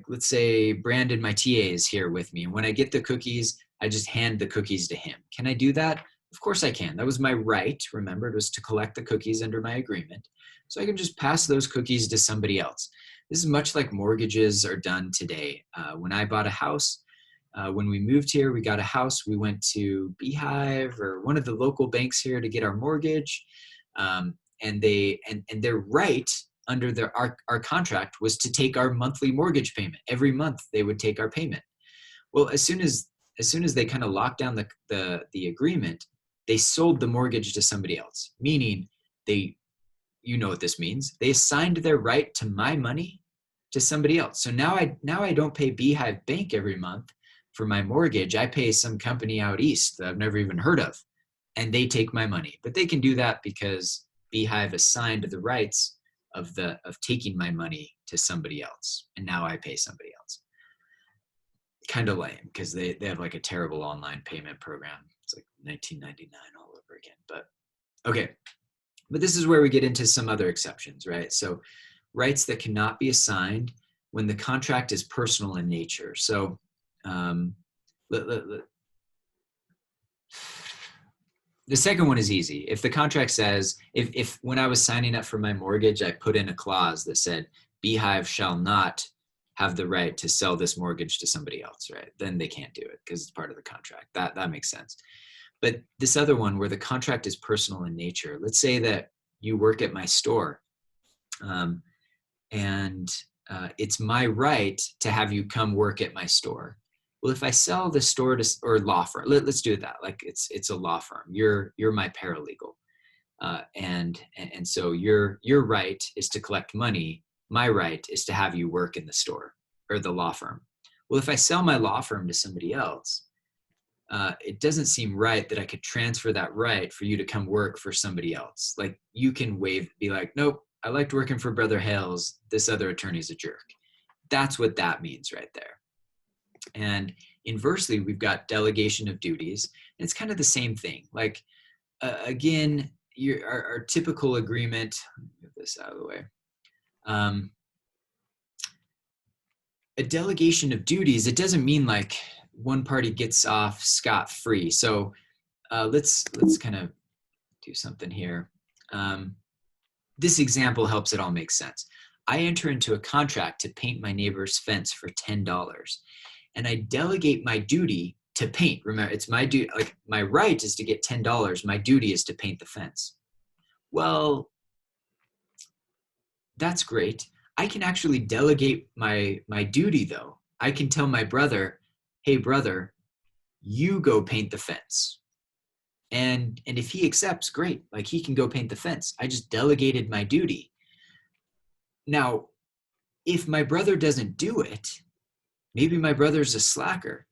Speaker 1: let's say Brandon, my TA, is here with me, and when I get the cookies, I just hand the cookies to him. Can I do that? Of course I can. That was my right. Remember, it was to collect the cookies under my agreement. So I can just pass those cookies to somebody else. This is much like mortgages are done today. When I bought a house, when we moved here, we got a house. We went to Beehive or one of the local banks here to get our mortgage. And their right under our contract was to take our monthly mortgage payment. Every month they would take our payment. Well, as soon as they kind of locked down the agreement, they sold the mortgage to somebody else, meaning you know what this means. They assigned their right to my money to somebody else. So now I don't pay Beehive Bank every month for my mortgage. I pay some company out east that I've never even heard of, and they take my money. But they can do that because Beehive assigned the rights of taking my money to somebody else, and now I pay somebody else. Kind of lame because they have like a terrible online payment program. It's like 1999 all over again. But okay, but this is where we get into some other exceptions, right? So rights that cannot be assigned when the contract is personal in nature. So the second one is easy. If the contract says, if when I was signing up for my mortgage, I put in a clause that said Beehive shall not have the right to sell this mortgage to somebody else, right? Then they can't do it because it's part of the contract. That makes sense. But this other one where the contract is personal in nature, let's say that you work at my store and it's my right to have you come work at my store. Well, if I sell the store to, or law firm, let's do it that, like it's a law firm. You're my paralegal. And so your right is to collect money. My right is to have you work in the store or the law firm. Well, if I sell my law firm to somebody else, it doesn't seem right that I could transfer that right for you to come work for somebody else. Like you can be like, nope, I liked working for Brother Hales. This other attorney's a jerk. That's what that means right there. And inversely, we've got delegation of duties. And it's kind of the same thing. Like, again, our typical agreement, get this out of the way. A delegation of duties, it doesn't mean like one party gets off scot-free. So let's kind of do something here. This example helps it all make sense. I enter into a contract to paint my neighbor's fence for $10, and I delegate my duty to paint. Remember, it's my duty. Like my right is to get $10. My duty is to paint the fence. Well, that's great. I can actually delegate my duty though. I can tell my brother, hey brother, you go paint the fence. And if he accepts, great. Like he can go paint the fence. I just delegated my duty. Now, if my brother doesn't do it, maybe my brother's a slacker.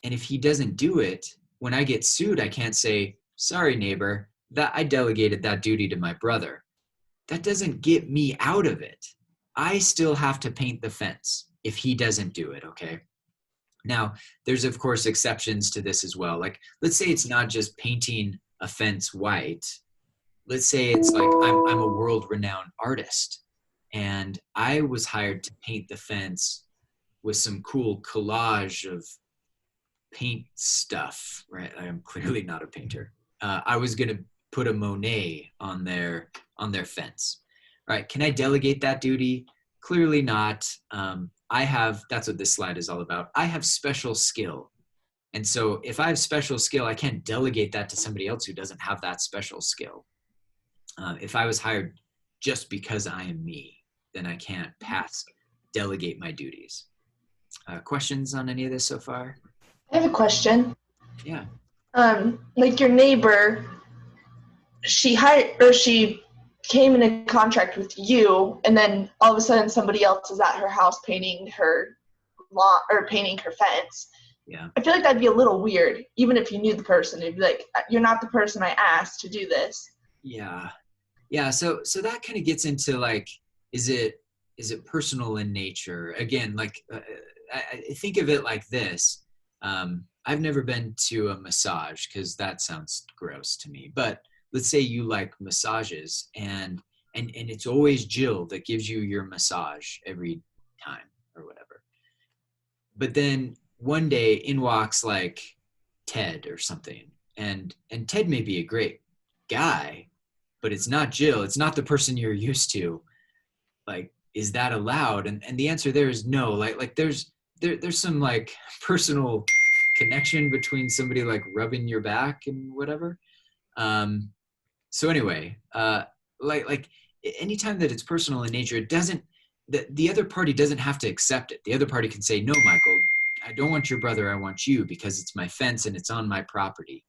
Speaker 1: And if he doesn't do it, when I get sued, I can't say, sorry, neighbor, that I delegated that duty to my brother. That doesn't get me out of it. I still have to paint the fence if he doesn't do it, okay? Now, there's of course exceptions to this as well. Like, let's say it's not just painting a fence white. Let's say it's like I'm a world-renowned artist and I was hired to paint the fence with some cool collage of paint stuff, right? I am clearly not a painter. I was gonna put a Monet on their fence, right? Can I delegate that duty? Clearly not. That's what this slide is all about. I have special skill. And so if I have special skill, I can't delegate that to somebody else who doesn't have that special skill. If I was hired just because I am me, then I can't delegate my duties. Questions on any of this so far?
Speaker 2: I have a question.
Speaker 1: Yeah.
Speaker 2: Like your neighbor, she came in a contract with you, and then all of a sudden somebody else is at her house painting her lawn or painting her fence.
Speaker 1: Yeah.
Speaker 2: I feel like that'd be a little weird, even if you knew the person. It'd be like, you're not the person I asked to do this.
Speaker 1: Yeah. Yeah. So that kind of gets into like, is it personal in nature? Again, like I think of it like this. I've never been to a massage because that sounds gross to me. But let's say you like massages and it's always Jill that gives you your massage every time or whatever. But then one day in walks like Ted or something, and Ted may be a great guy, but it's not Jill. It's not the person you're used to. Like, is that allowed? And the answer there is no. Like there's some like personal connection between somebody like rubbing your back and whatever. So anyway, like anytime that it's personal in nature, it doesn't, the other party doesn't have to accept it. The other party can say, no, Michael, I don't want your brother, I want you, because it's my fence and it's on my property.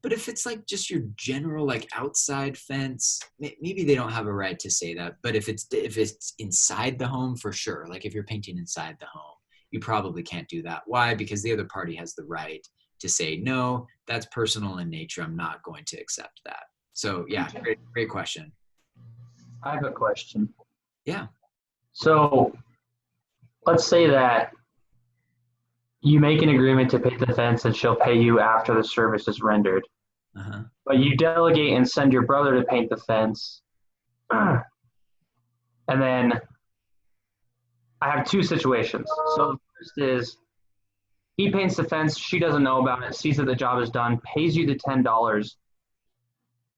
Speaker 1: But if it's like just your general like outside fence, maybe they don't have a right to say that. But if it's inside the home, for sure. Like if you're painting inside the home, you probably can't do that. Why? Because the other party has the right to say, no, that's personal in nature. I'm not going to accept that. So yeah, great question.
Speaker 13: I have a question.
Speaker 1: Yeah.
Speaker 13: So let's say that you make an agreement to paint the fence and she'll pay you after the service is rendered.
Speaker 1: Uh-huh.
Speaker 13: But you delegate and send your brother to paint the fence. And then I have two situations. So the first is he paints the fence, she doesn't know about it, sees that the job is done, pays you the $10,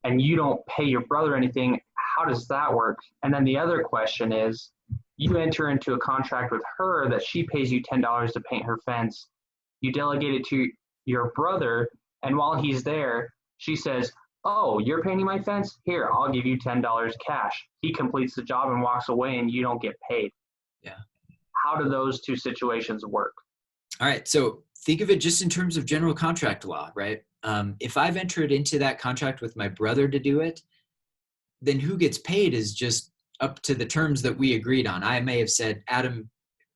Speaker 13: and you don't pay your brother anything. How does that work? And then the other question is, you enter into a contract with her that she pays you $10 to paint her fence. You delegate it to your brother, and while he's there, she says, oh, you're painting my fence? Here, I'll give you $10 cash. He completes the job and walks away, and you don't get paid.
Speaker 1: Yeah.
Speaker 13: How do those two situations work?
Speaker 1: All right, so think of it just in terms of general contract law, right? If I've entered into that contract with my brother to do it, then who gets paid is just up to the terms that we agreed on. I may have said, Adam,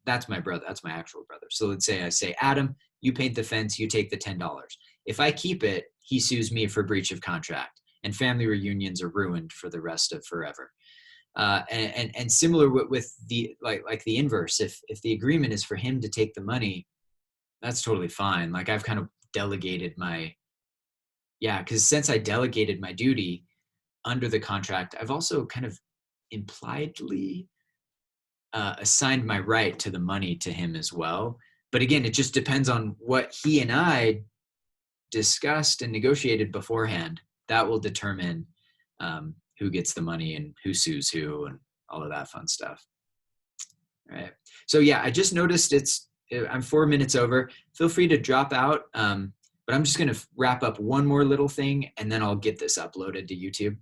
Speaker 1: that's my brother, that's my actual brother. So let's say I say, Adam, you paint the fence, you take the $10. If I keep it, he sues me for breach of contract, and family reunions are ruined for the rest of forever. And similar with the like the inverse. If the agreement is for him to take the money, that's totally fine. Like I've kind of delegated because since I delegated my duty under the contract, I've also kind of impliedly assigned my right to the money to him as well. But again, it just depends on what he and I discussed and negotiated beforehand. That will determine who gets the money and who sues who and all of that fun stuff. All right. So yeah, I just noticed I'm 4 minutes over. Feel free to drop out. But I'm just going to wrap up one more little thing, and then I'll get this uploaded to YouTube.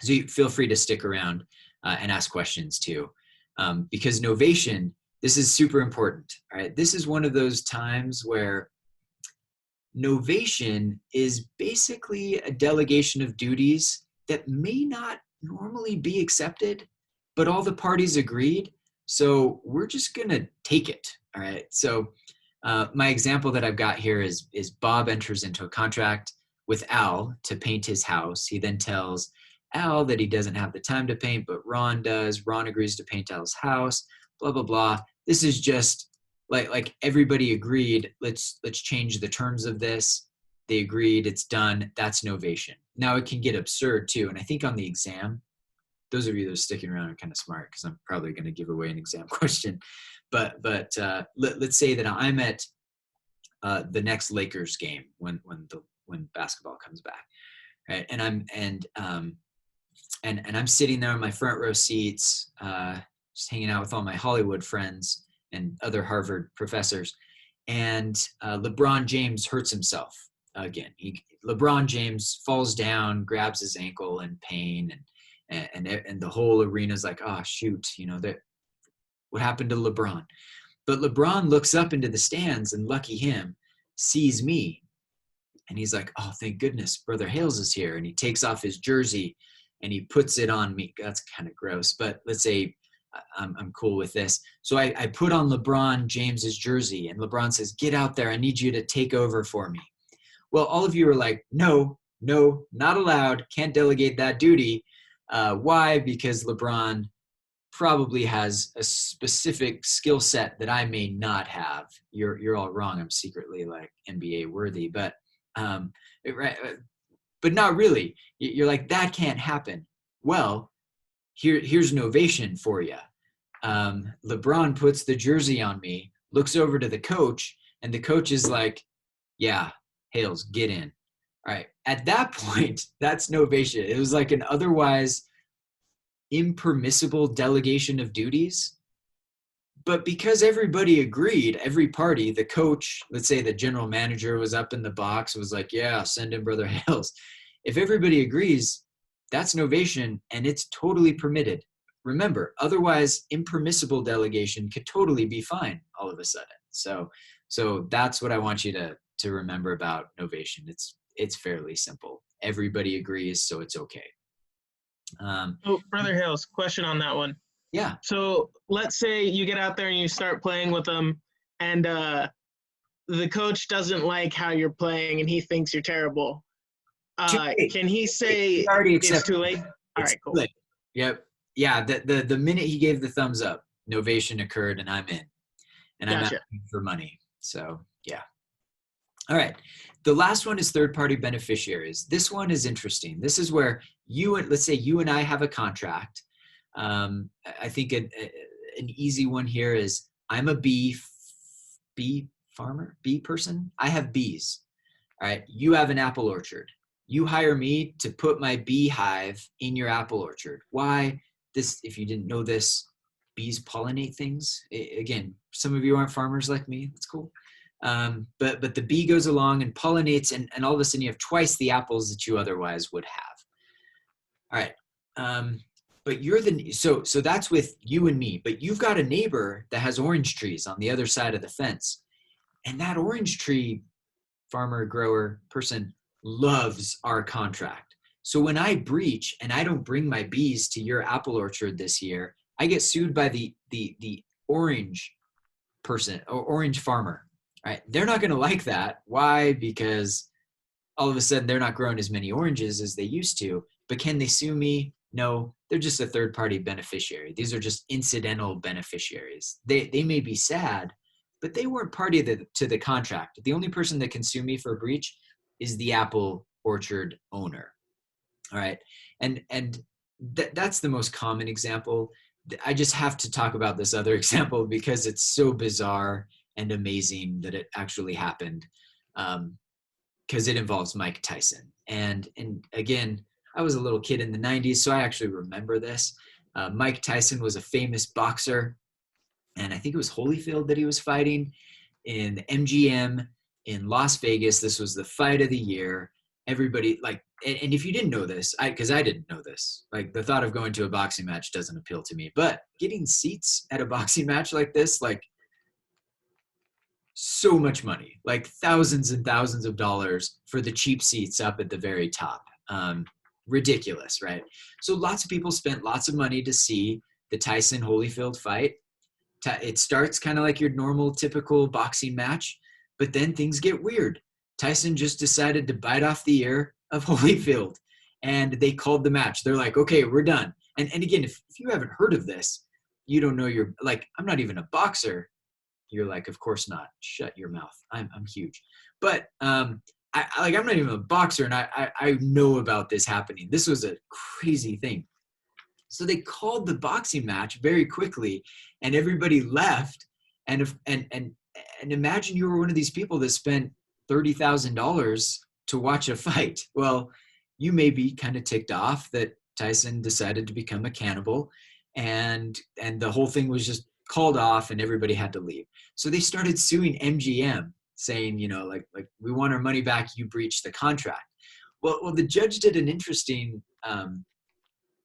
Speaker 1: So you feel free to stick around and ask questions too. Because novation, this is super important. All right. This is one of those times where novation is basically a delegation of duties that may not normally be accepted, but all the parties agreed. So we're just going to take it. All right. So my example that I've got here is Bob enters into a contract with Al to paint his house. He then tells Al that he doesn't have the time to paint, but Ron does. Ron agrees to paint Al's house, blah, blah, blah. This is just like everybody agreed, let's change the terms of this. They agreed, it's done. That's novation. Now it can get absurd too. And I think on the exam, those of you that are sticking around are kind of smart because I'm probably going to give away an exam question. But let's say that I'm at the next Lakers game when basketball comes back, right? And I'm sitting there in my front row seats, just hanging out with all my Hollywood friends and other Harvard professors. And LeBron James hurts himself again. LeBron James falls down, grabs his ankle in pain, and the whole arena's like, oh shoot, what happened to LeBron? But LeBron looks up into the stands, and lucky him, sees me. And he's like, oh, thank goodness, Brother Hales is here. And he takes off his jersey and he puts it on me. That's kind of gross, but let's say I'm cool with this. So I put on LeBron James's jersey, and LeBron says, get out there. I need you to take over for me. Well, all of you are like, no, not allowed. Can't delegate that duty. Why? Because LeBron probably has a specific skill set that I may not have. You're all wrong. I'm secretly like NBA worthy, but not really. You're like, that can't happen. Well, here's novation for you. LeBron puts the jersey on me, looks over to the coach, and the coach is like, yeah, Hales, get in. All right. At that point, that's novation. It was like an otherwise impermissible delegation of duties. But because everybody agreed, every party, the coach, let's say the general manager was up in the box, was like, yeah, send in Brother Hales. If everybody agrees, that's novation and it's totally permitted. Remember, otherwise impermissible delegation could totally be fine all of a sudden. So that's what I want you to remember about novation. It's fairly simple. Everybody agrees, so it's okay.
Speaker 12: Oh, Brother Hales, question on that one.
Speaker 1: Yeah.
Speaker 12: So let's say you get out there and you start playing with them, and the coach doesn't like how you're playing and he thinks you're terrible. Can he say it's too late? All right, cool.
Speaker 1: Late. Yep. Yeah. The minute he gave the thumbs up, novation occurred, and I'm in, and I'm asking for money. So yeah. All right. The last one is third-party beneficiaries. This one is interesting. This is where let's say you and I have a contract. I think an easy one here is I'm a bee farmer, bee person. I have bees. All right. You have an apple orchard. You hire me to put my beehive in your apple orchard. Why? If you didn't know this, bees pollinate things. Again, some of you aren't farmers like me. That's cool. But the bee goes along and pollinates, and all of a sudden you have twice the apples that you otherwise would have. All right. But you're so that's with you and me, but you've got a neighbor that has orange trees on the other side of the fence. And that orange tree farmer, grower, person loves our contract. So when I breach and I don't bring my bees to your apple orchard this year, I get sued by the orange person or orange farmer. Right? They're not going to like that. Why? Because all of a sudden they're not growing as many oranges as they used to. But can they sue me? No, they're just a third-party beneficiary. These are just incidental beneficiaries. They may be sad, but they weren't party to the contract. The only person that can sue me for breach is the apple orchard owner. All right, and that's the most common example. I just have to talk about this other example because it's so bizarre and amazing that it actually happened, because it involves Mike Tyson. And again, I was a little kid in the 90s, so I actually remember this. Mike Tyson was a famous boxer, and I think it was Holyfield that he was fighting in MGM in Las Vegas. This was the fight of the year. Everybody, like, and if you didn't know this, because I didn't know this, like, the thought of going to a boxing match doesn't appeal to me, but getting seats at a boxing match like this, like, so much money, like thousands and thousands of dollars for the cheap seats up at the very top. Ridiculous, right? So lots of people spent lots of money to see the Tyson Holyfield fight. It starts kind of like your normal, typical boxing match, but then things get weird. Tyson just decided to bite off the ear of Holyfield, and they called the match. They're like, okay, we're done. And again, if you haven't heard of this, you don't know. You're like, I'm not even a boxer. You're like, of course not. Shut your mouth. I'm huge. But I'm not even a boxer, and I know about this happening. This was a crazy thing. So they called the boxing match very quickly, and everybody left. And imagine you were one of these people that spent $30,000 to watch a fight. Well, you may be kind of ticked off that Tyson decided to become a cannibal, and the whole thing was just called off, and everybody had to leave. So they started suing MGM, saying, like we want our money back. You breached the contract. Well, the judge did an interesting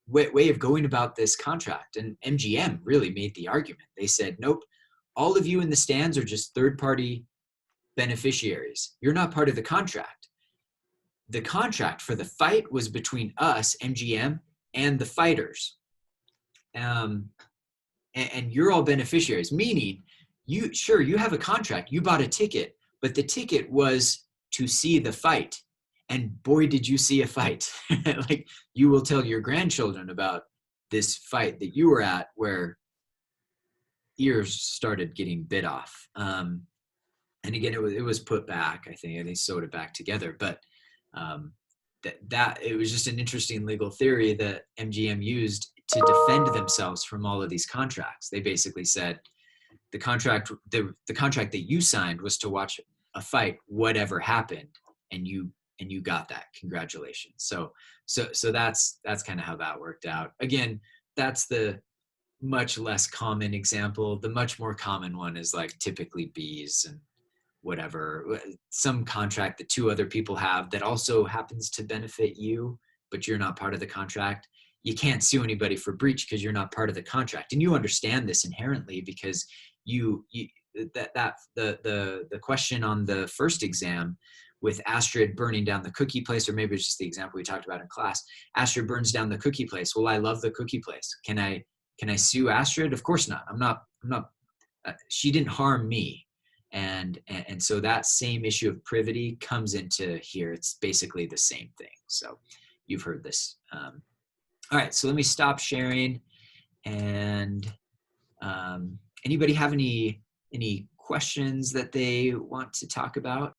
Speaker 1: way of going about this contract, and MGM really made the argument. They said, nope, all of you in the stands are just third-party beneficiaries. You're not part of the contract. The contract for the fight was between us, MGM, and the fighters. And you're all beneficiaries, meaning you have a contract, you bought a ticket, but the ticket was to see the fight. And boy, did you see a fight. Like, you will tell your grandchildren about this fight that you were at where ears started getting bit off. And again, it was put back. I think they sewed it back together, but that it was just an interesting legal theory that MGM used to defend themselves from all of these contracts. They basically said the contract that you signed was to watch a fight, whatever happened, and you and you got that. Congratulations. So that's kind of how that worked out. Again, that's the much less common example. The much more common one is like typically bees and whatever, some contract that two other people have that also happens to benefit you, but you're not part of the contract. You can't sue anybody for breach because you're not part of the contract. And you understand this inherently because the question on the first exam with Astrid burning down the cookie place, or maybe it's just the example we talked about in class. Astrid burns down the cookie place. Well, I love the cookie place. Can I sue Astrid? Of course not. I'm not, she didn't harm me. And so that same issue of privity comes into here. It's basically the same thing. So you've heard this. All right, so let me stop sharing. And anybody have any questions that they want to talk about?